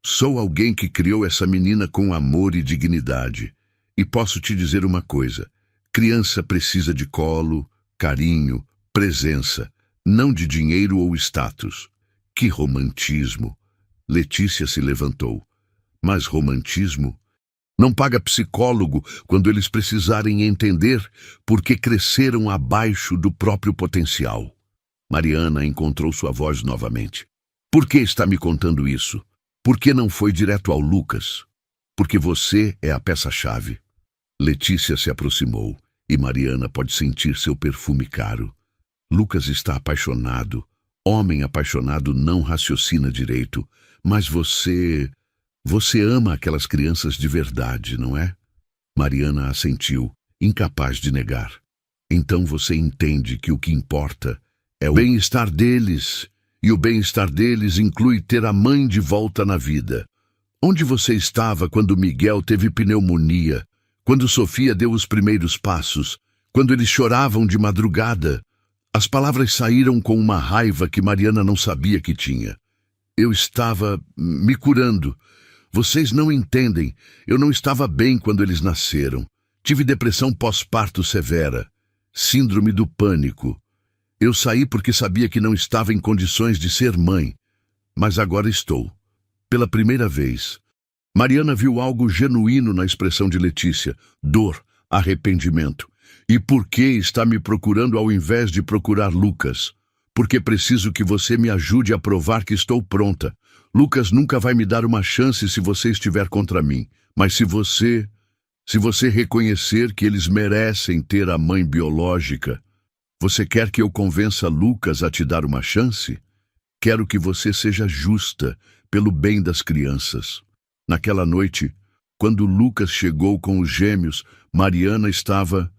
Sou alguém que criou essa menina com amor e dignidade. E posso te dizer uma coisa. Criança precisa de colo, carinho, presença, não de dinheiro ou status. Que romantismo! Letícia se levantou. Mas romantismo? Não paga psicólogo quando eles precisarem entender por que cresceram abaixo do próprio potencial. Mariana encontrou sua voz novamente. Por que está me contando isso? Por que não foi direto ao Lucas? Porque você é a peça-chave. Letícia se aproximou e Mariana pode sentir seu perfume caro. Lucas está apaixonado. Homem apaixonado não raciocina direito, mas você ama aquelas crianças de verdade, não é? Mariana assentiu, incapaz de negar. Então você entende que o que importa é o bem-estar deles, e o bem-estar deles inclui ter a mãe de volta na vida. Onde você estava quando Miguel teve pneumonia, quando Sofia deu os primeiros passos, quando eles choravam de madrugada? As palavras saíram com uma raiva que Mariana não sabia que tinha. Eu estava me curando. Vocês não entendem. Eu não estava bem quando eles nasceram. Tive depressão pós-parto severa. Síndrome do pânico. Eu saí porque sabia que não estava em condições de ser mãe. Mas agora estou. Pela primeira vez. Mariana viu algo genuíno na expressão de Letícia. Dor, arrependimento. E por que está me procurando ao invés de procurar Lucas? Porque preciso que você me ajude a provar que estou pronta. Lucas nunca vai me dar uma chance se você estiver contra mim. Mas se você reconhecer que eles merecem ter a mãe biológica, você quer que eu convença Lucas a te dar uma chance? Quero que você seja justa pelo bem das crianças. Naquela noite, quando Lucas chegou com os gêmeos, Mariana estava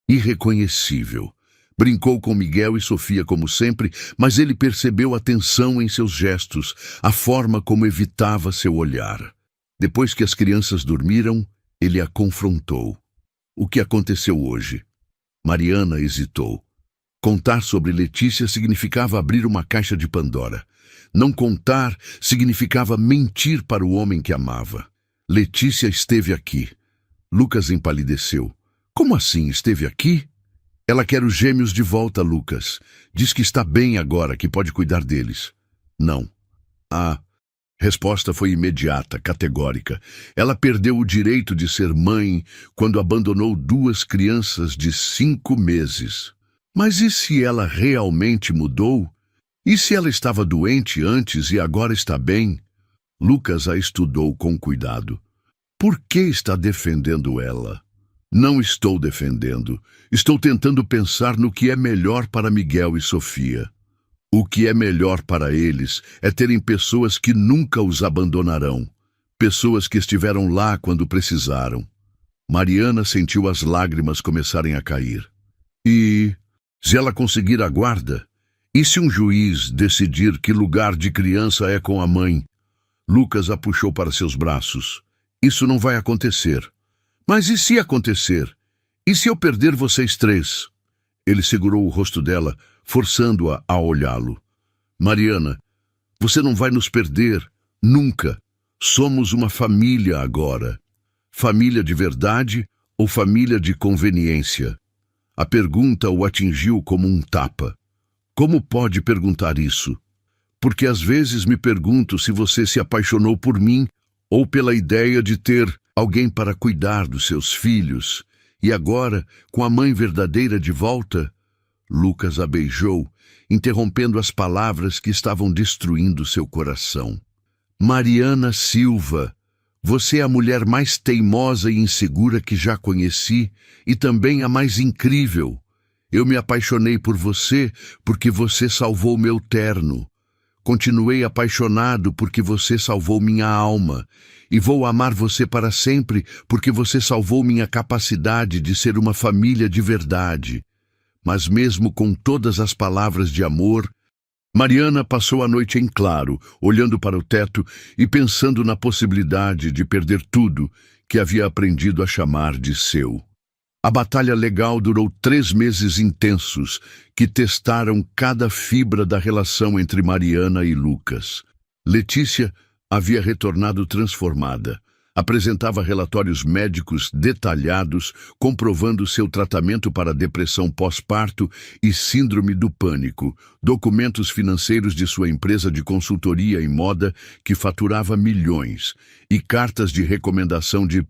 irreconhecível. Brincou com Miguel e Sofia como sempre, mas ele percebeu a tensão em seus gestos, a forma como evitava seu olhar. Depois que as crianças dormiram, ele a confrontou. O que aconteceu hoje? Mariana hesitou. Contar sobre Letícia significava abrir uma caixa de Pandora. Não contar significava mentir para o homem que amava. Letícia esteve aqui. Lucas empalideceu. Como assim esteve aqui? Ela quer os gêmeos de volta, Lucas. Diz que está bem agora, que pode cuidar deles. Não. A resposta foi imediata, categórica. Ela perdeu o direito de ser mãe quando abandonou 2 crianças de 5 meses. Mas e se ela realmente mudou? E se ela estava doente antes e agora está bem? Lucas a estudou com cuidado. Por que está defendendo ela? Não estou defendendo. Estou tentando pensar no que é melhor para Miguel e Sofia. O que é melhor para eles é terem pessoas que nunca os abandonarão. Pessoas que estiveram lá quando precisaram. Mariana sentiu as lágrimas começarem a cair. E se ela conseguir a guarda? E se um juiz decidir que lugar de criança é com a mãe? Lucas a puxou para seus braços. Isso não vai acontecer. Mas e se acontecer? E se eu perder vocês três? Ele segurou o rosto dela, forçando-a a olhá-lo. Mariana, você não vai nos perder, nunca. Somos uma família agora. Família de verdade ou família de conveniência? A pergunta o atingiu como um tapa. Como pode perguntar isso? Porque às vezes me pergunto se você se apaixonou por mim ou pela ideia de ter alguém para cuidar dos seus filhos. E agora, com a mãe verdadeira de volta, Lucas a beijou, interrompendo as palavras que estavam destruindo seu coração. Mariana Silva, você é a mulher mais teimosa e insegura que já conheci e também a mais incrível. Eu me apaixonei por você porque você salvou meu terno. Continuei apaixonado porque você salvou minha alma. E vou amar você para sempre porque você salvou minha capacidade de ser uma família de verdade. Mas mesmo com todas as palavras de amor, Mariana passou a noite em claro, olhando para o teto e pensando na possibilidade de perder tudo que havia aprendido a chamar de seu. A batalha legal durou 3 meses intensos, que testaram cada fibra da relação entre Mariana e Lucas. Letícia havia retornado transformada. Apresentava relatórios médicos detalhados, comprovando seu tratamento para depressão pós-parto e síndrome do pânico, documentos financeiros de sua empresa de consultoria em moda que faturava milhões, e cartas de recomendação de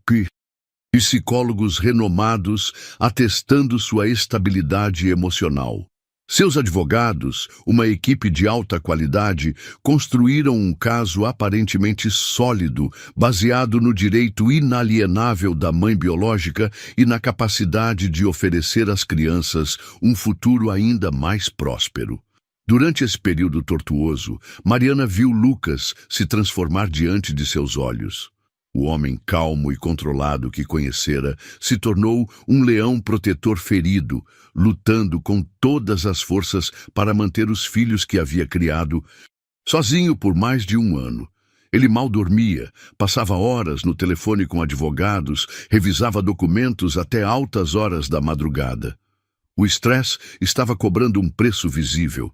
psicólogos renomados atestando sua estabilidade emocional. Seus advogados, uma equipe de alta qualidade, construíram um caso aparentemente sólido, baseado no direito inalienável da mãe biológica e na capacidade de oferecer às crianças um futuro ainda mais próspero. Durante esse período tortuoso, Mariana viu Lucas se transformar diante de seus olhos. O homem calmo e controlado que conhecera se tornou um leão protetor ferido, lutando com todas as forças para manter os filhos que havia criado, sozinho por mais de 1 ano. Ele mal dormia, passava horas no telefone com advogados, revisava documentos até altas horas da madrugada. O estresse estava cobrando um preço visível.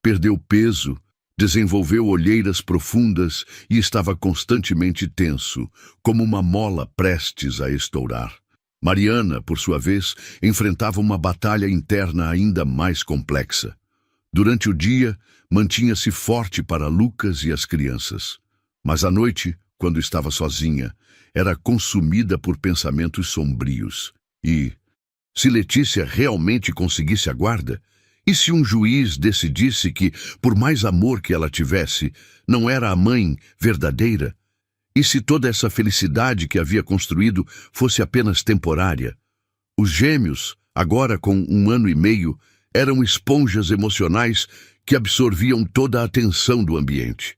Perdeu peso, desenvolveu olheiras profundas e estava constantemente tenso, como uma mola prestes a estourar. Mariana, por sua vez, enfrentava uma batalha interna ainda mais complexa. Durante o dia, mantinha-se forte para Lucas e as crianças. Mas à noite, quando estava sozinha, era consumida por pensamentos sombrios. E, se Letícia realmente conseguisse a guarda, e se um juiz decidisse que, por mais amor que ela tivesse, não era a mãe verdadeira? E se toda essa felicidade que havia construído fosse apenas temporária? Os gêmeos, agora com 1 ano e meio, eram esponjas emocionais que absorviam toda a atenção do ambiente.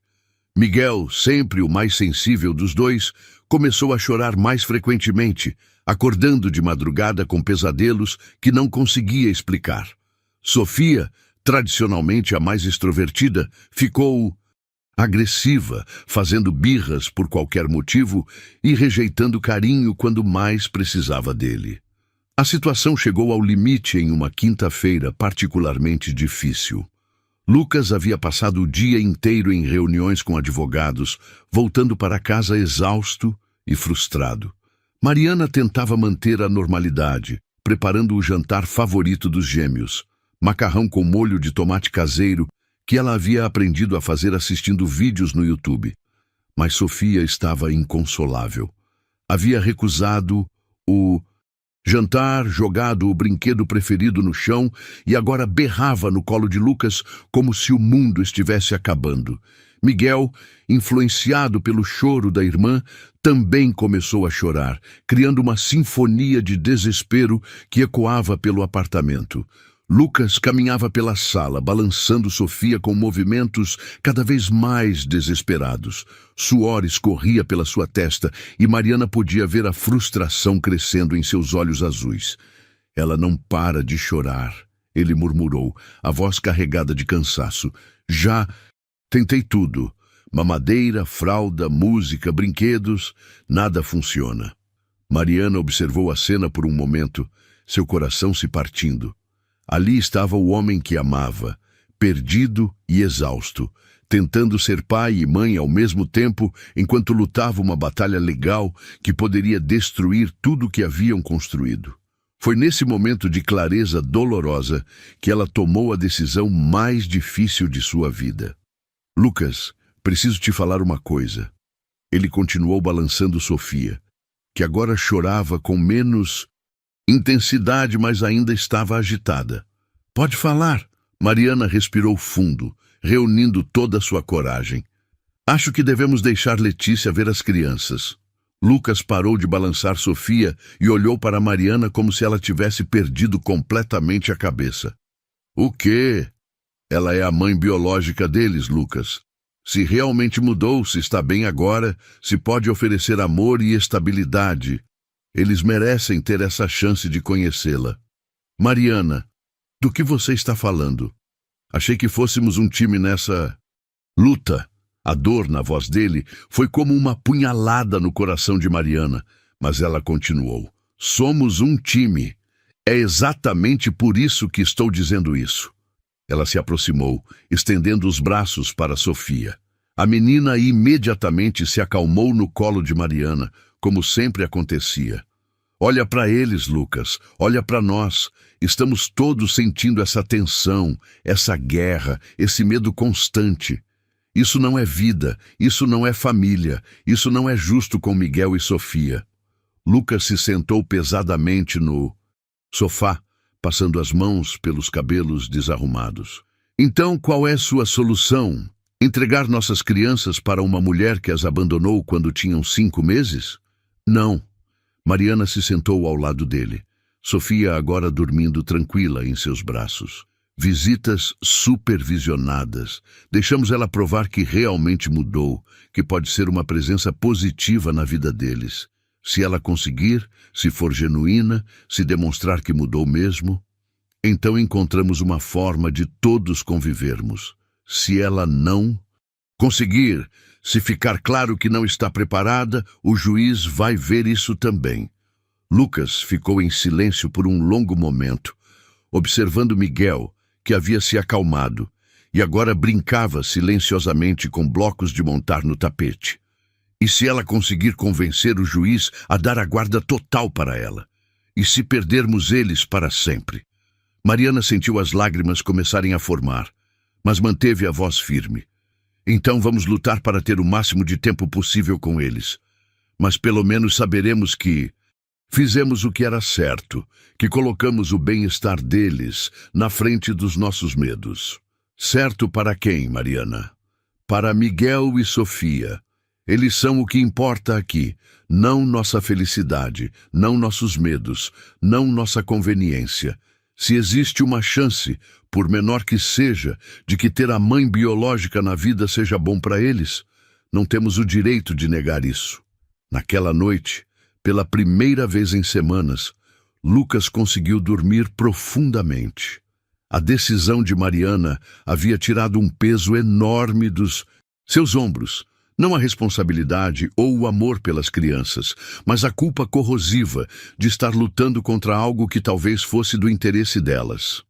Miguel, sempre o mais sensível dos dois, começou a chorar mais frequentemente, acordando de madrugada com pesadelos que não conseguia explicar. Sofia, tradicionalmente a mais extrovertida, ficou agressiva, fazendo birras por qualquer motivo e rejeitando carinho quando mais precisava dele. A situação chegou ao limite em uma quinta-feira particularmente difícil. Lucas havia passado o dia inteiro em reuniões com advogados, voltando para casa exausto e frustrado. Mariana tentava manter a normalidade, preparando o jantar favorito dos gêmeos, macarrão com molho de tomate caseiro, que ela havia aprendido a fazer assistindo vídeos no YouTube. Mas Sofia estava inconsolável. Havia recusado o jantar, jogado o brinquedo preferido no chão e agora berrava no colo de Lucas como se o mundo estivesse acabando. Miguel, influenciado pelo choro da irmã, também começou a chorar, criando uma sinfonia de desespero que ecoava pelo apartamento. Lucas caminhava pela sala, balançando Sofia com movimentos cada vez mais desesperados. Suor escorria pela sua testa e Mariana podia ver a frustração crescendo em seus olhos azuis. Ela não para de chorar, ele murmurou, a voz carregada de cansaço. Já tentei tudo. Mamadeira, fralda, música, brinquedos, nada funciona. Mariana observou a cena por um momento, seu coração se partindo. Ali estava o homem que amava, perdido e exausto, tentando ser pai e mãe ao mesmo tempo, enquanto lutava uma batalha legal que poderia destruir tudo o que haviam construído. Foi nesse momento de clareza dolorosa que ela tomou a decisão mais difícil de sua vida. Lucas, preciso te falar uma coisa. Ele continuou balançando Sofia, que agora chorava com menos intensidade, mas ainda estava agitada. Pode falar. Mariana respirou fundo, reunindo toda a sua coragem. Acho que devemos deixar Letícia ver as crianças. Lucas parou de balançar Sofia e olhou para Mariana como se ela tivesse perdido completamente a cabeça. O quê? Ela é a mãe biológica deles, Lucas. Se realmente mudou, se está bem agora, se pode oferecer amor e estabilidade. Eles merecem ter essa chance de conhecê-la. Mariana, do que você está falando? Achei que fôssemos um time nessa luta. A dor na voz dele foi como uma punhalada no coração de Mariana, mas ela continuou. Somos um time. É exatamente por isso que estou dizendo isso. Ela se aproximou, estendendo os braços para Sofia. A menina imediatamente se acalmou no colo de Mariana, como sempre acontecia. Olha para eles, Lucas, olha para nós. Estamos todos sentindo essa tensão, essa guerra, esse medo constante. Isso não é vida, isso não é família, isso não é justo com Miguel e Sofia. Lucas se sentou pesadamente no sofá, passando as mãos pelos cabelos desarrumados. Então, qual é sua solução? Entregar nossas crianças para uma mulher que as abandonou quando tinham 5 meses? Não. Mariana se sentou ao lado dele. Sofia agora dormindo tranquila em seus braços. Visitas supervisionadas. Deixamos ela provar que realmente mudou, que pode ser uma presença positiva na vida deles. Se ela conseguir, se for genuína, se demonstrar que mudou mesmo, então encontramos uma forma de todos convivermos. Se ela não conseguir, se ficar claro que não está preparada, o juiz vai ver isso também. Lucas ficou em silêncio por um longo momento, observando Miguel, que havia se acalmado, e agora brincava silenciosamente com blocos de montar no tapete. E se ela conseguir convencer o juiz a dar a guarda total para ela? E se perdermos eles para sempre? Mariana sentiu as lágrimas começarem a formar, mas manteve a voz firme. Então vamos lutar para ter o máximo de tempo possível com eles. Mas pelo menos saberemos que fizemos o que era certo, que colocamos o bem-estar deles na frente dos nossos medos. Certo para quem, Mariana? Para Miguel e Sofia. Eles são o que importa aqui, não nossa felicidade, não nossos medos, não nossa conveniência. Se existe uma chance, por menor que seja, de que ter a mãe biológica na vida seja bom para eles, não temos o direito de negar isso. Naquela noite, pela primeira vez em semanas, Lucas conseguiu dormir profundamente. A decisão de Mariana havia tirado um peso enorme dos seus ombros. Não a responsabilidade ou o amor pelas crianças, mas a culpa corrosiva de estar lutando contra algo que talvez fosse do interesse delas.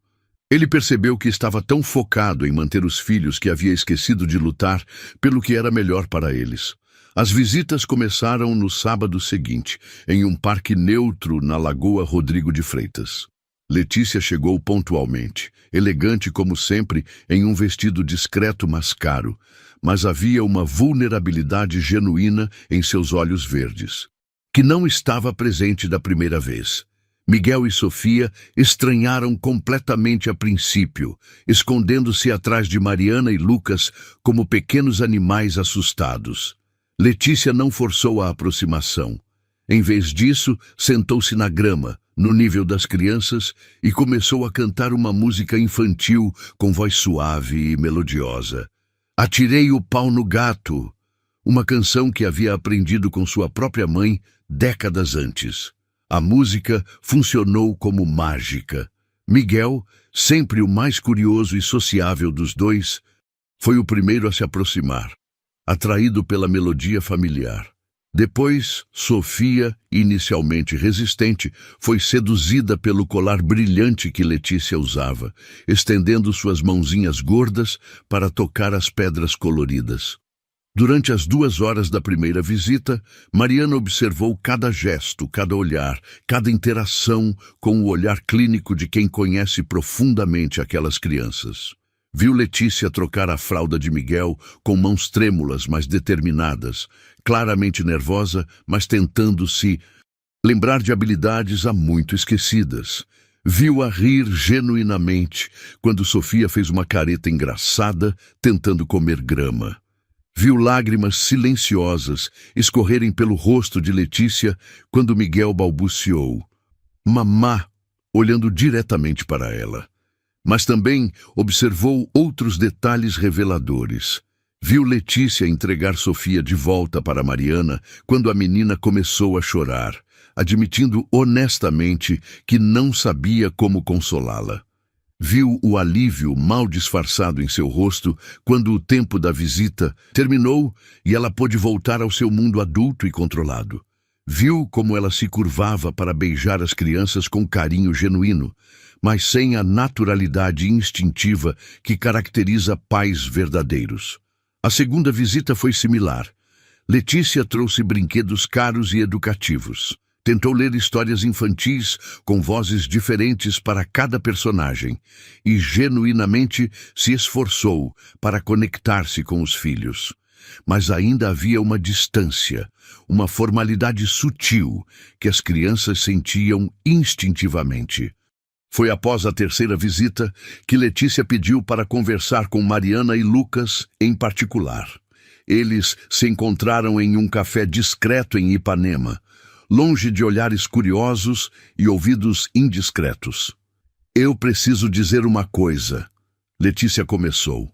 Ele percebeu que estava tão focado em manter os filhos que havia esquecido de lutar pelo que era melhor para eles. As visitas começaram no sábado seguinte, em um parque neutro na Lagoa Rodrigo de Freitas. Letícia chegou pontualmente, elegante como sempre, em um vestido discreto mas caro, mas havia uma vulnerabilidade genuína em seus olhos verdes, que não estava presente da primeira vez. Miguel e Sofia estranharam completamente a princípio, escondendo-se atrás de Mariana e Lucas como pequenos animais assustados. Letícia não forçou a aproximação. Em vez disso, sentou-se na grama, no nível das crianças, e começou a cantar uma música infantil com voz suave e melodiosa. Atirei o pau no gato, uma canção que havia aprendido com sua própria mãe décadas antes. A música funcionou como mágica. Miguel, sempre o mais curioso e sociável dos dois, foi o primeiro a se aproximar, atraído pela melodia familiar. Depois, Sofia, inicialmente resistente, foi seduzida pelo colar brilhante que Letícia usava, estendendo suas mãozinhas gordas para tocar as pedras coloridas. Durante as 2 horas da primeira visita, Mariana observou cada gesto, cada olhar, cada interação com o olhar clínico de quem conhece profundamente aquelas crianças. Viu Letícia trocar a fralda de Miguel com mãos trêmulas, mas determinadas, claramente nervosa, mas tentando se lembrar de habilidades há muito esquecidas. Viu-a rir genuinamente quando Sofia fez uma careta engraçada tentando comer grama. Viu lágrimas silenciosas escorrerem pelo rosto de Letícia quando Miguel balbuciou "mamá", olhando diretamente para ela. Mas também observou outros detalhes reveladores. Viu Letícia entregar Sofia de volta para Mariana quando a menina começou a chorar, admitindo honestamente que não sabia como consolá-la. Viu o alívio mal disfarçado em seu rosto quando o tempo da visita terminou e ela pôde voltar ao seu mundo adulto e controlado. Viu como ela se curvava para beijar as crianças com carinho genuíno, mas sem a naturalidade instintiva que caracteriza pais verdadeiros. A segunda visita foi similar. Letícia trouxe brinquedos caros e educativos. Tentou ler histórias infantis com vozes diferentes para cada personagem e genuinamente se esforçou para conectar-se com os filhos. Mas ainda havia uma distância, uma formalidade sutil que as crianças sentiam instintivamente. Foi após a terceira visita que Letícia pediu para conversar com Mariana e Lucas em particular. Eles se encontraram em um café discreto em Ipanema, longe de olhares curiosos e ouvidos indiscretos. "Eu preciso dizer uma coisa", Letícia começou,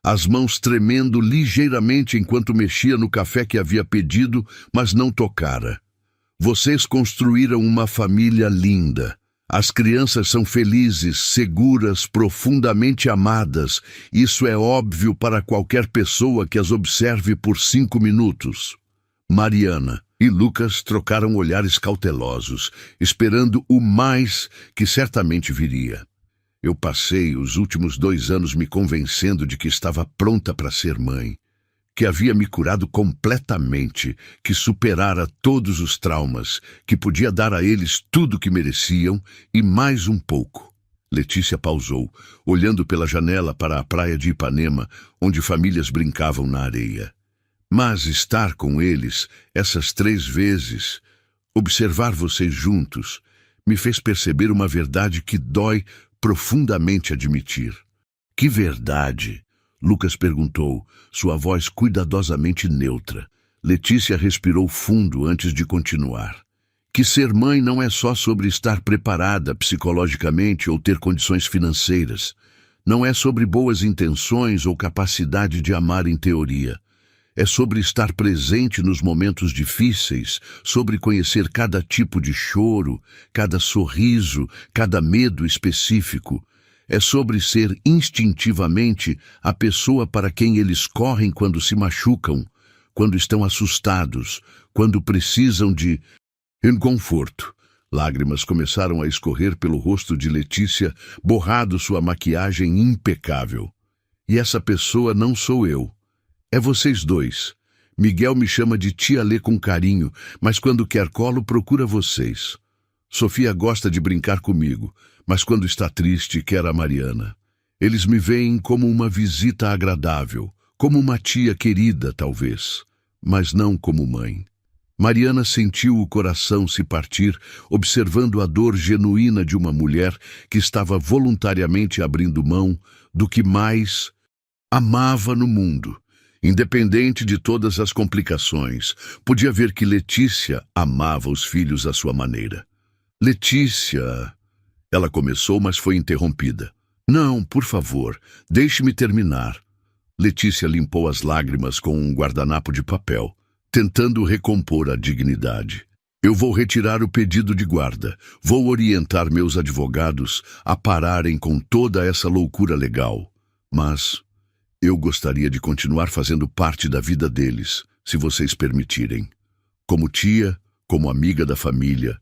as mãos tremendo ligeiramente enquanto mexia no café que havia pedido, mas não tocara. "Vocês construíram uma família linda. As crianças são felizes, seguras, profundamente amadas. Isso é óbvio para qualquer pessoa que as observe por 5 minutos." Mariana e Lucas trocaram olhares cautelosos, esperando o mais que certamente viria. "Eu passei os últimos 2 anos me convencendo de que estava pronta para ser mãe, que havia me curado completamente, que superara todos os traumas, que podia dar a eles tudo o que mereciam e mais um pouco." Letícia pausou, olhando pela janela para a praia de Ipanema, onde famílias brincavam na areia. "Mas estar com eles, essas 3 vezes, observar vocês juntos, me fez perceber uma verdade que dói profundamente admitir." "Que verdade?" Lucas perguntou, sua voz cuidadosamente neutra. Letícia respirou fundo antes de continuar. "Que ser mãe não é só sobre estar preparada psicologicamente ou ter condições financeiras. Não é sobre boas intenções ou capacidade de amar em teoria. É sobre estar presente nos momentos difíceis, sobre conhecer cada tipo de choro, cada sorriso, cada medo específico. É sobre ser instintivamente a pessoa para quem eles correm quando se machucam, quando estão assustados, quando precisam de conforto." Lágrimas começaram a escorrer pelo rosto de Letícia, borrado sua maquiagem impecável. "E essa pessoa não sou eu. É vocês dois. Miguel me chama de tia Lê com carinho, mas quando quer colo procura vocês. Sofia gosta de brincar comigo, mas quando está triste quer a Mariana. Eles me veem como uma visita agradável, como uma tia querida, talvez, mas não como mãe." Mariana sentiu o coração se partir, observando a dor genuína de uma mulher que estava voluntariamente abrindo mão do que mais amava no mundo Independente de todas as complicações, podia ver que Letícia amava os filhos à sua maneira. Letícia... Ela começou, mas foi interrompida. Não, por favor, deixe-me terminar. Letícia limpou as lágrimas com um guardanapo de papel, tentando recompor a dignidade. Eu vou retirar o pedido de guarda. Vou orientar meus advogados a pararem com toda essa loucura legal. Mas eu gostaria de continuar fazendo parte da vida deles, se vocês permitirem. Como tia, como amiga da família,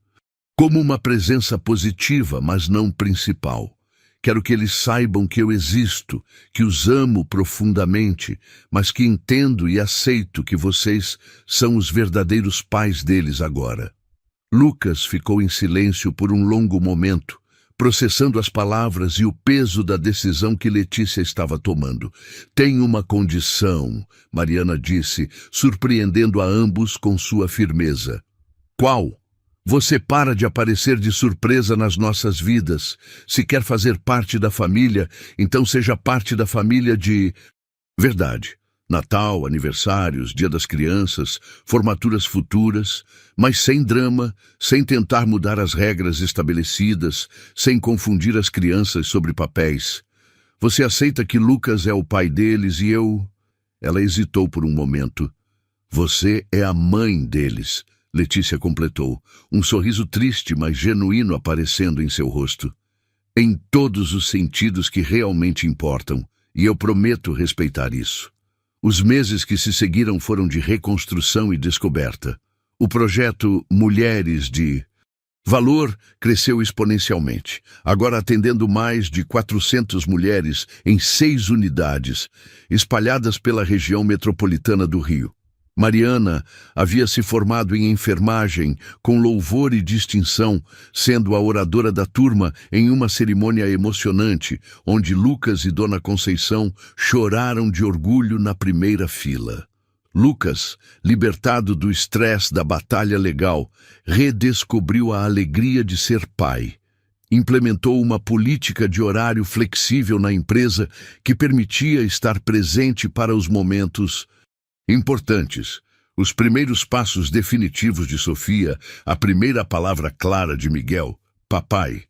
como uma presença positiva, mas não principal. Quero que eles saibam que eu existo, que os amo profundamente, mas que entendo e aceito que vocês são os verdadeiros pais deles agora. Lucas ficou em silêncio por um longo momento, processando as palavras e o peso da decisão que Letícia estava tomando. Tem uma condição, Mariana disse, surpreendendo a ambos com sua firmeza. Qual? Você para de aparecer de surpresa nas nossas vidas. Se quer fazer parte da família, então seja parte da família de... Verdade. Natal, aniversários, Dia das Crianças, formaturas futuras, mas sem drama, sem tentar mudar as regras estabelecidas, sem confundir as crianças sobre papéis. Você aceita que Lucas é o pai deles e eu... Ela hesitou por um momento. Você é a mãe deles. Letícia completou, um sorriso triste, mas genuíno aparecendo em seu rosto. Em todos os sentidos que realmente importam, e eu prometo respeitar isso. Os meses que se seguiram foram de reconstrução e descoberta. O projeto Mulheres de Valor cresceu exponencialmente, agora atendendo mais de 400 mulheres em 6 unidades, espalhadas pela região metropolitana do Rio. Mariana havia se formado em enfermagem com louvor e distinção, sendo a oradora da turma em uma cerimônia emocionante, onde Lucas e Dona Conceição choraram de orgulho na primeira fila. Lucas, libertado do estresse da batalha legal, redescobriu a alegria de ser pai. Implementou uma política de horário flexível na empresa que permitia estar presente para os momentos importantes, os primeiros passos definitivos de Sofia, a primeira palavra clara de Miguel, papai,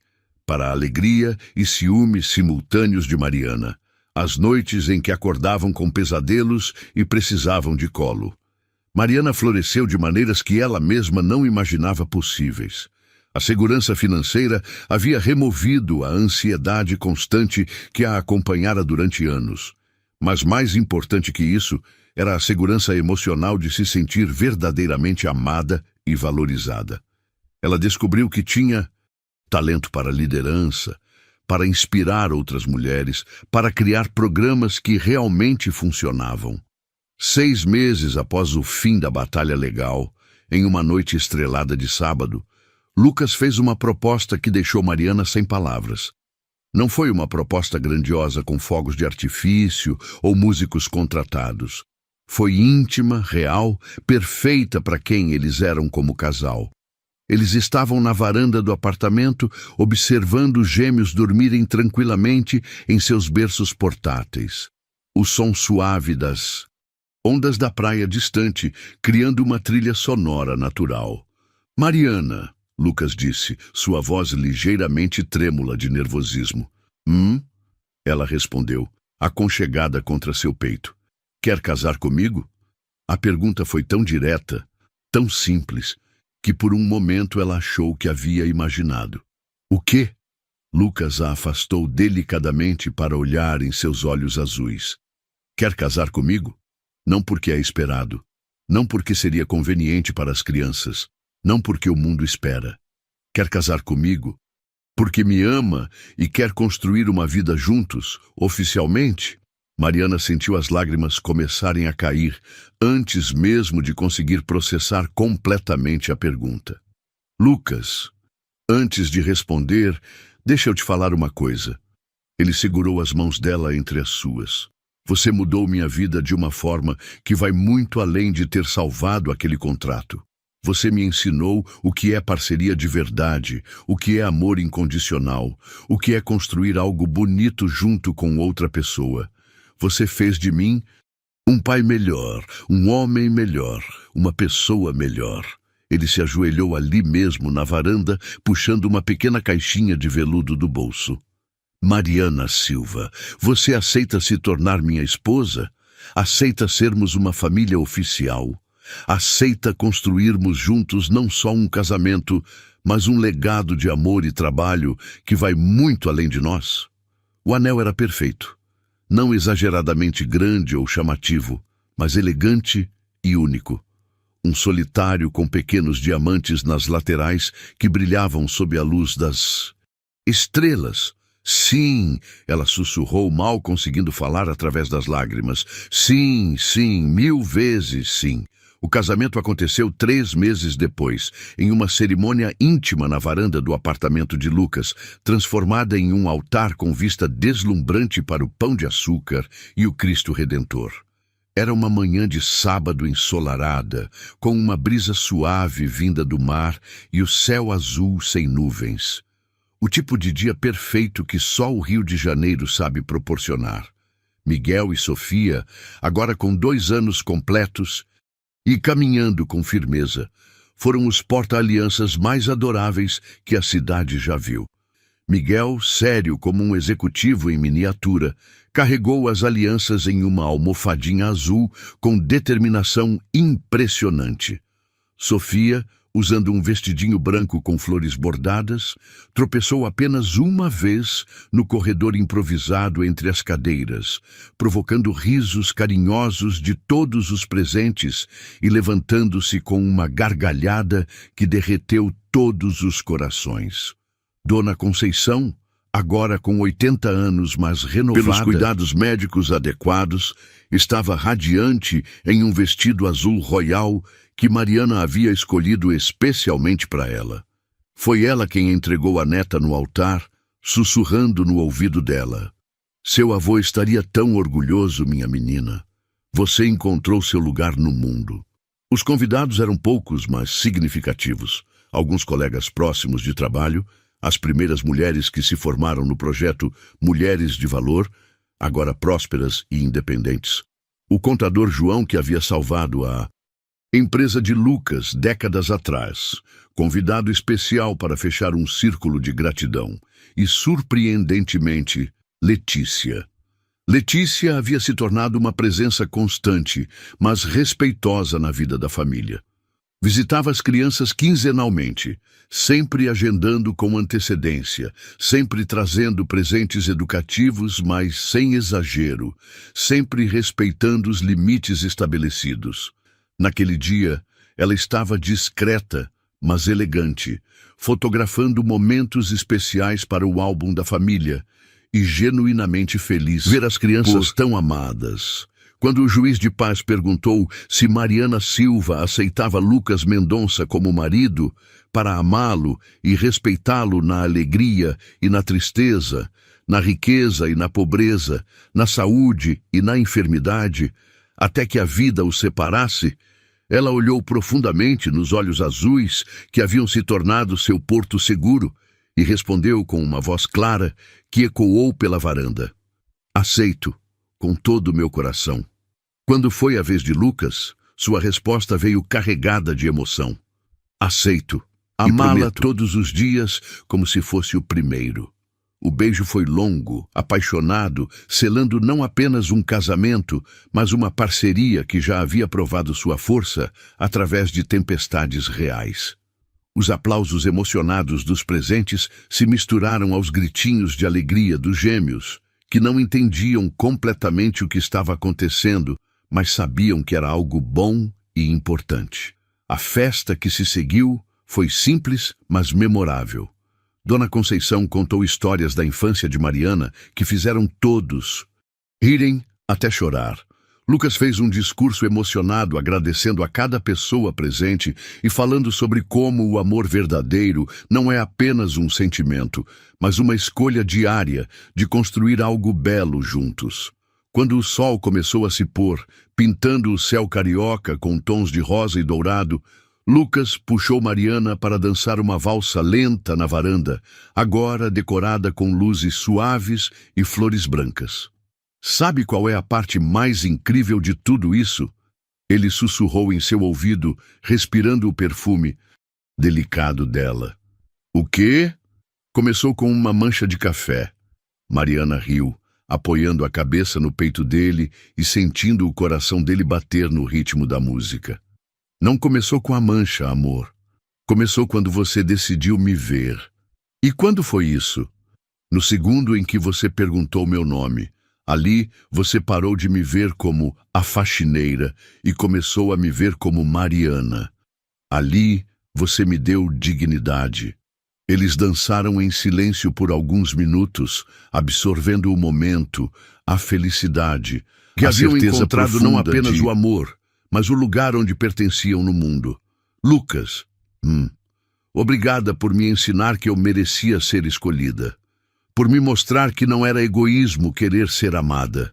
para a alegria e ciúmes simultâneos de Mariana, as noites em que acordavam com pesadelos e precisavam de colo. Mariana floresceu de maneiras que ela mesma não imaginava possíveis. A segurança financeira havia removido a ansiedade constante que a acompanhara durante anos. Mas mais importante que isso, era a segurança emocional de se sentir verdadeiramente amada e valorizada. Ela descobriu que tinha talento para liderança, para inspirar outras mulheres, para criar programas que realmente funcionavam. 6 meses após o fim da batalha legal, em uma noite estrelada de sábado, Lucas fez uma proposta que deixou Mariana sem palavras. Não foi uma proposta grandiosa com fogos de artifício ou músicos contratados. Foi íntima, real, perfeita para quem eles eram como casal. Eles estavam na varanda do apartamento, observando os gêmeos dormirem tranquilamente em seus berços portáteis. O som suave das ondas da praia distante, criando uma trilha sonora natural. Mariana, Lucas disse, sua voz ligeiramente trêmula de nervosismo. Ela respondeu, aconchegada contra seu peito. Quer casar comigo? A pergunta foi tão direta, tão simples, que por um momento ela achou que havia imaginado. O quê? Lucas a afastou delicadamente para olhar em seus olhos azuis. Quer casar comigo? Não porque é esperado, não porque seria conveniente para as crianças, não porque o mundo espera. Quer casar comigo? Porque me ama e quer construir uma vida juntos, oficialmente? Mariana sentiu as lágrimas começarem a cair, antes mesmo de conseguir processar completamente a pergunta. Lucas, antes de responder, deixa eu te falar uma coisa. Ele segurou as mãos dela entre as suas. Você mudou minha vida de uma forma que vai muito além de ter salvado aquele contrato. Você me ensinou o que é parceria de verdade, o que é amor incondicional, o que é construir algo bonito junto com outra pessoa. Você fez de mim Um pai melhor, um homem melhor, uma pessoa melhor. Ele se ajoelhou ali mesmo na varanda, puxando uma pequena caixinha de veludo do bolso. Mariana Silva, você aceita se tornar minha esposa? Aceita sermos uma família oficial? Aceita construirmos juntos não só um casamento, mas um legado de amor e trabalho que vai muito além de nós? O anel era perfeito. Não exageradamente grande ou chamativo, mas elegante e único. Um solitário com pequenos diamantes nas laterais que brilhavam sob a luz das estrelas. Sim, ela sussurrou, mal conseguindo falar através das lágrimas. Sim, sim, 1000 vezes sim. O casamento aconteceu 3 meses depois, em uma cerimônia íntima na varanda do apartamento de Lucas, transformada em um altar com vista deslumbrante para o Pão de Açúcar e o Cristo Redentor. Era uma manhã de sábado ensolarada, com uma brisa suave vinda do mar e o céu azul sem nuvens. O tipo de dia perfeito que só o Rio de Janeiro sabe proporcionar. Miguel e Sofia, agora com 2 anos completos, e caminhando com firmeza, foram os porta-alianças mais adoráveis que a cidade já viu. Miguel, sério como um executivo em miniatura, carregou as alianças em uma almofadinha azul com determinação impressionante. Sofia, usando um vestidinho branco com flores bordadas, tropeçou apenas uma vez no corredor improvisado entre as cadeiras, provocando risos carinhosos de todos os presentes e levantando-se com uma gargalhada que derreteu todos os corações. Dona Conceição, agora com 80 anos, mas renovada pelos cuidados médicos adequados, estava radiante em um vestido azul royal que Mariana havia escolhido especialmente para ela. Foi ela quem entregou a neta no altar, sussurrando no ouvido dela. Seu avô estaria tão orgulhoso, minha menina. Você encontrou seu lugar no mundo. Os convidados eram poucos, mas significativos. Alguns colegas próximos de trabalho, as primeiras mulheres que se formaram no projeto Mulheres de Valor, agora prósperas e independentes. O contador João, que havia salvado a empresa de Lucas décadas atrás, convidado especial para fechar um círculo de gratidão. E, surpreendentemente, Letícia. Letícia havia se tornado uma presença constante, mas respeitosa na vida da família. Visitava as crianças quinzenalmente, sempre agendando com antecedência, sempre trazendo presentes educativos, mas sem exagero, sempre respeitando os limites estabelecidos. Naquele dia, ela estava discreta, mas elegante, fotografando momentos especiais para o álbum da família e genuinamente feliz ver as crianças tão amadas. Quando o juiz de paz perguntou se Mariana Silva aceitava Lucas Mendonça como marido para amá-lo e respeitá-lo na alegria e na tristeza, na riqueza e na pobreza, na saúde e na enfermidade, até que a vida os separasse, ela olhou profundamente nos olhos azuis que haviam se tornado seu porto seguro e respondeu com uma voz clara que ecoou pela varanda. Aceito, com todo o meu coração. Quando foi a vez de Lucas, sua resposta veio carregada de emoção. Aceito, amá-la todos os dias como se fosse o primeiro. O beijo foi longo, apaixonado, selando não apenas um casamento, mas uma parceria que já havia provado sua força através de tempestades reais. Os aplausos emocionados dos presentes se misturaram aos gritinhos de alegria dos gêmeos, que não entendiam completamente o que estava acontecendo, mas sabiam que era algo bom e importante. A festa que se seguiu foi simples, mas memorável. Dona Conceição contou histórias da infância de Mariana que fizeram todos rirem até chorar. Lucas fez um discurso emocionado agradecendo a cada pessoa presente e falando sobre como o amor verdadeiro não é apenas um sentimento, mas uma escolha diária de construir algo belo juntos. Quando o sol começou a se pôr, pintando o céu carioca com tons de rosa e dourado, Lucas puxou Mariana para dançar uma valsa lenta na varanda, agora decorada com luzes suaves e flores brancas. Sabe qual é a parte mais incrível de tudo isso? Ele sussurrou em seu ouvido, respirando o perfume delicado dela. O quê? Começou com uma mancha de café. Mariana riu, apoiando a cabeça no peito dele e sentindo o coração dele bater no ritmo da música. Não começou com a mancha, amor. Começou quando você decidiu me ver. E quando foi isso? No segundo em que você perguntou meu nome. Ali, você parou de me ver como a faxineira e começou a me ver como Mariana. Ali, você me deu dignidade. Eles dançaram em silêncio por alguns minutos, absorvendo o momento, a felicidade, que haviam encontrado não apenas o amor, mas o lugar onde pertenciam no mundo. Lucas, obrigada por me ensinar que eu merecia ser escolhida. Por me mostrar que não era egoísmo querer ser amada.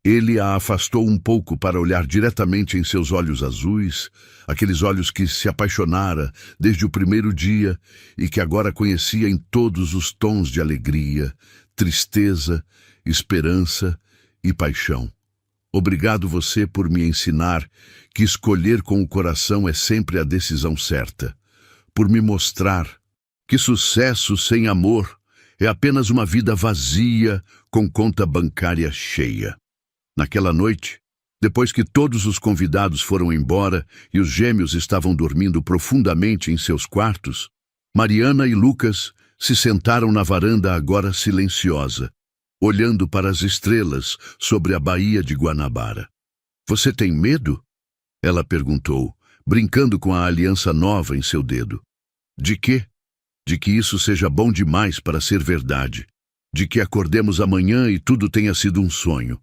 Ele a afastou um pouco para olhar diretamente em seus olhos azuis, aqueles olhos que se apaixonara desde o primeiro dia e que agora conhecia em todos os tons de alegria, tristeza, esperança e paixão. Obrigado você por me ensinar que escolher com o coração é sempre a decisão certa. Por me mostrar que sucesso sem amor é apenas uma vida vazia com conta bancária cheia. Naquela noite, depois que todos os convidados foram embora e os gêmeos estavam dormindo profundamente em seus quartos, Mariana e Lucas se sentaram na varanda agora silenciosa, olhando para as estrelas sobre a Baía de Guanabara. Você tem medo? Ela perguntou, brincando com a aliança nova em seu dedo. De quê? De que isso seja bom demais para ser verdade. De que acordemos amanhã e tudo tenha sido um sonho.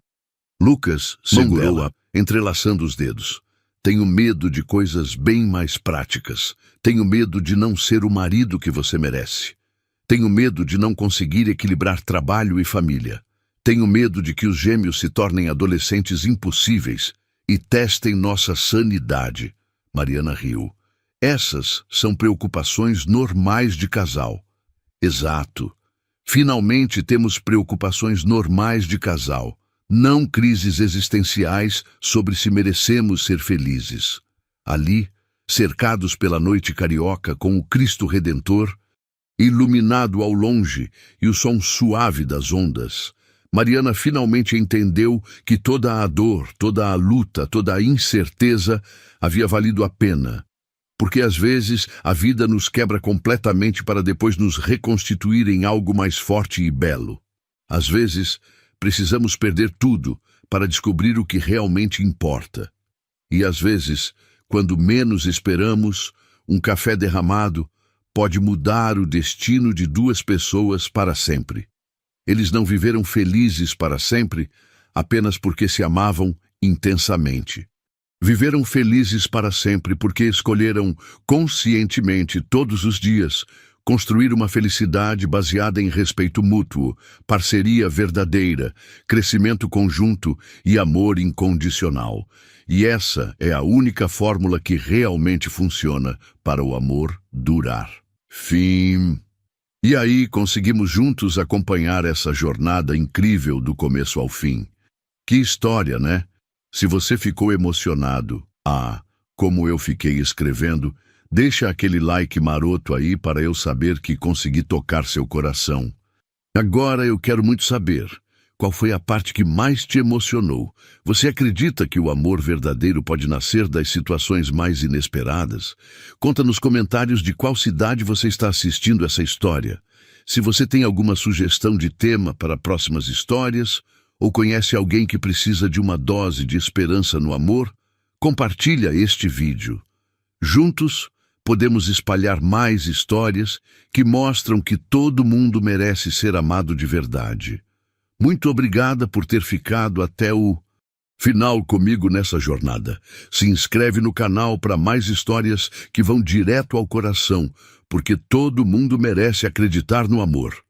Lucas segurou-a, entrelaçando os dedos. Tenho medo de coisas bem mais práticas. Tenho medo de não ser o marido que você merece. Tenho medo de não conseguir equilibrar trabalho e família. Tenho medo de que os gêmeos se tornem adolescentes impossíveis e testem nossa sanidade. Mariana riu. Essas são preocupações normais de casal. Exato. Finalmente temos preocupações normais de casal, não crises existenciais sobre se merecemos ser felizes. Ali, cercados pela noite carioca com o Cristo Redentor, iluminado ao longe e o som suave das ondas, Mariana finalmente entendeu que toda a dor, toda a luta, toda a incerteza havia valido a pena. Porque às vezes a vida nos quebra completamente para depois nos reconstituir em algo mais forte e belo. Às vezes, precisamos perder tudo para descobrir o que realmente importa. E às vezes, quando menos esperamos, um café derramado pode mudar o destino de duas pessoas para sempre. Eles não viveram felizes para sempre apenas porque se amavam intensamente. Viveram felizes para sempre porque escolheram conscientemente todos os dias construir uma felicidade baseada em respeito mútuo, parceria verdadeira, crescimento conjunto e amor incondicional. E essa é a única fórmula que realmente funciona para o amor durar. Fim. E aí conseguimos juntos acompanhar essa jornada incrível do começo ao fim. Que história, né? Se você ficou emocionado, como eu fiquei escrevendo, deixa aquele like maroto aí para eu saber que consegui tocar seu coração. Agora eu quero muito saber, qual foi a parte que mais te emocionou? Você acredita que o amor verdadeiro pode nascer das situações mais inesperadas? Conta nos comentários de qual cidade você está assistindo essa história. Se você tem alguma sugestão de tema para próximas histórias, ou conhece alguém que precisa de uma dose de esperança no amor, compartilha este vídeo. Juntos, podemos espalhar mais histórias que mostram que todo mundo merece ser amado de verdade. Muito obrigada por ter ficado até o final comigo nessa jornada. Se inscreve no canal para mais histórias que vão direto ao coração, porque todo mundo merece acreditar no amor.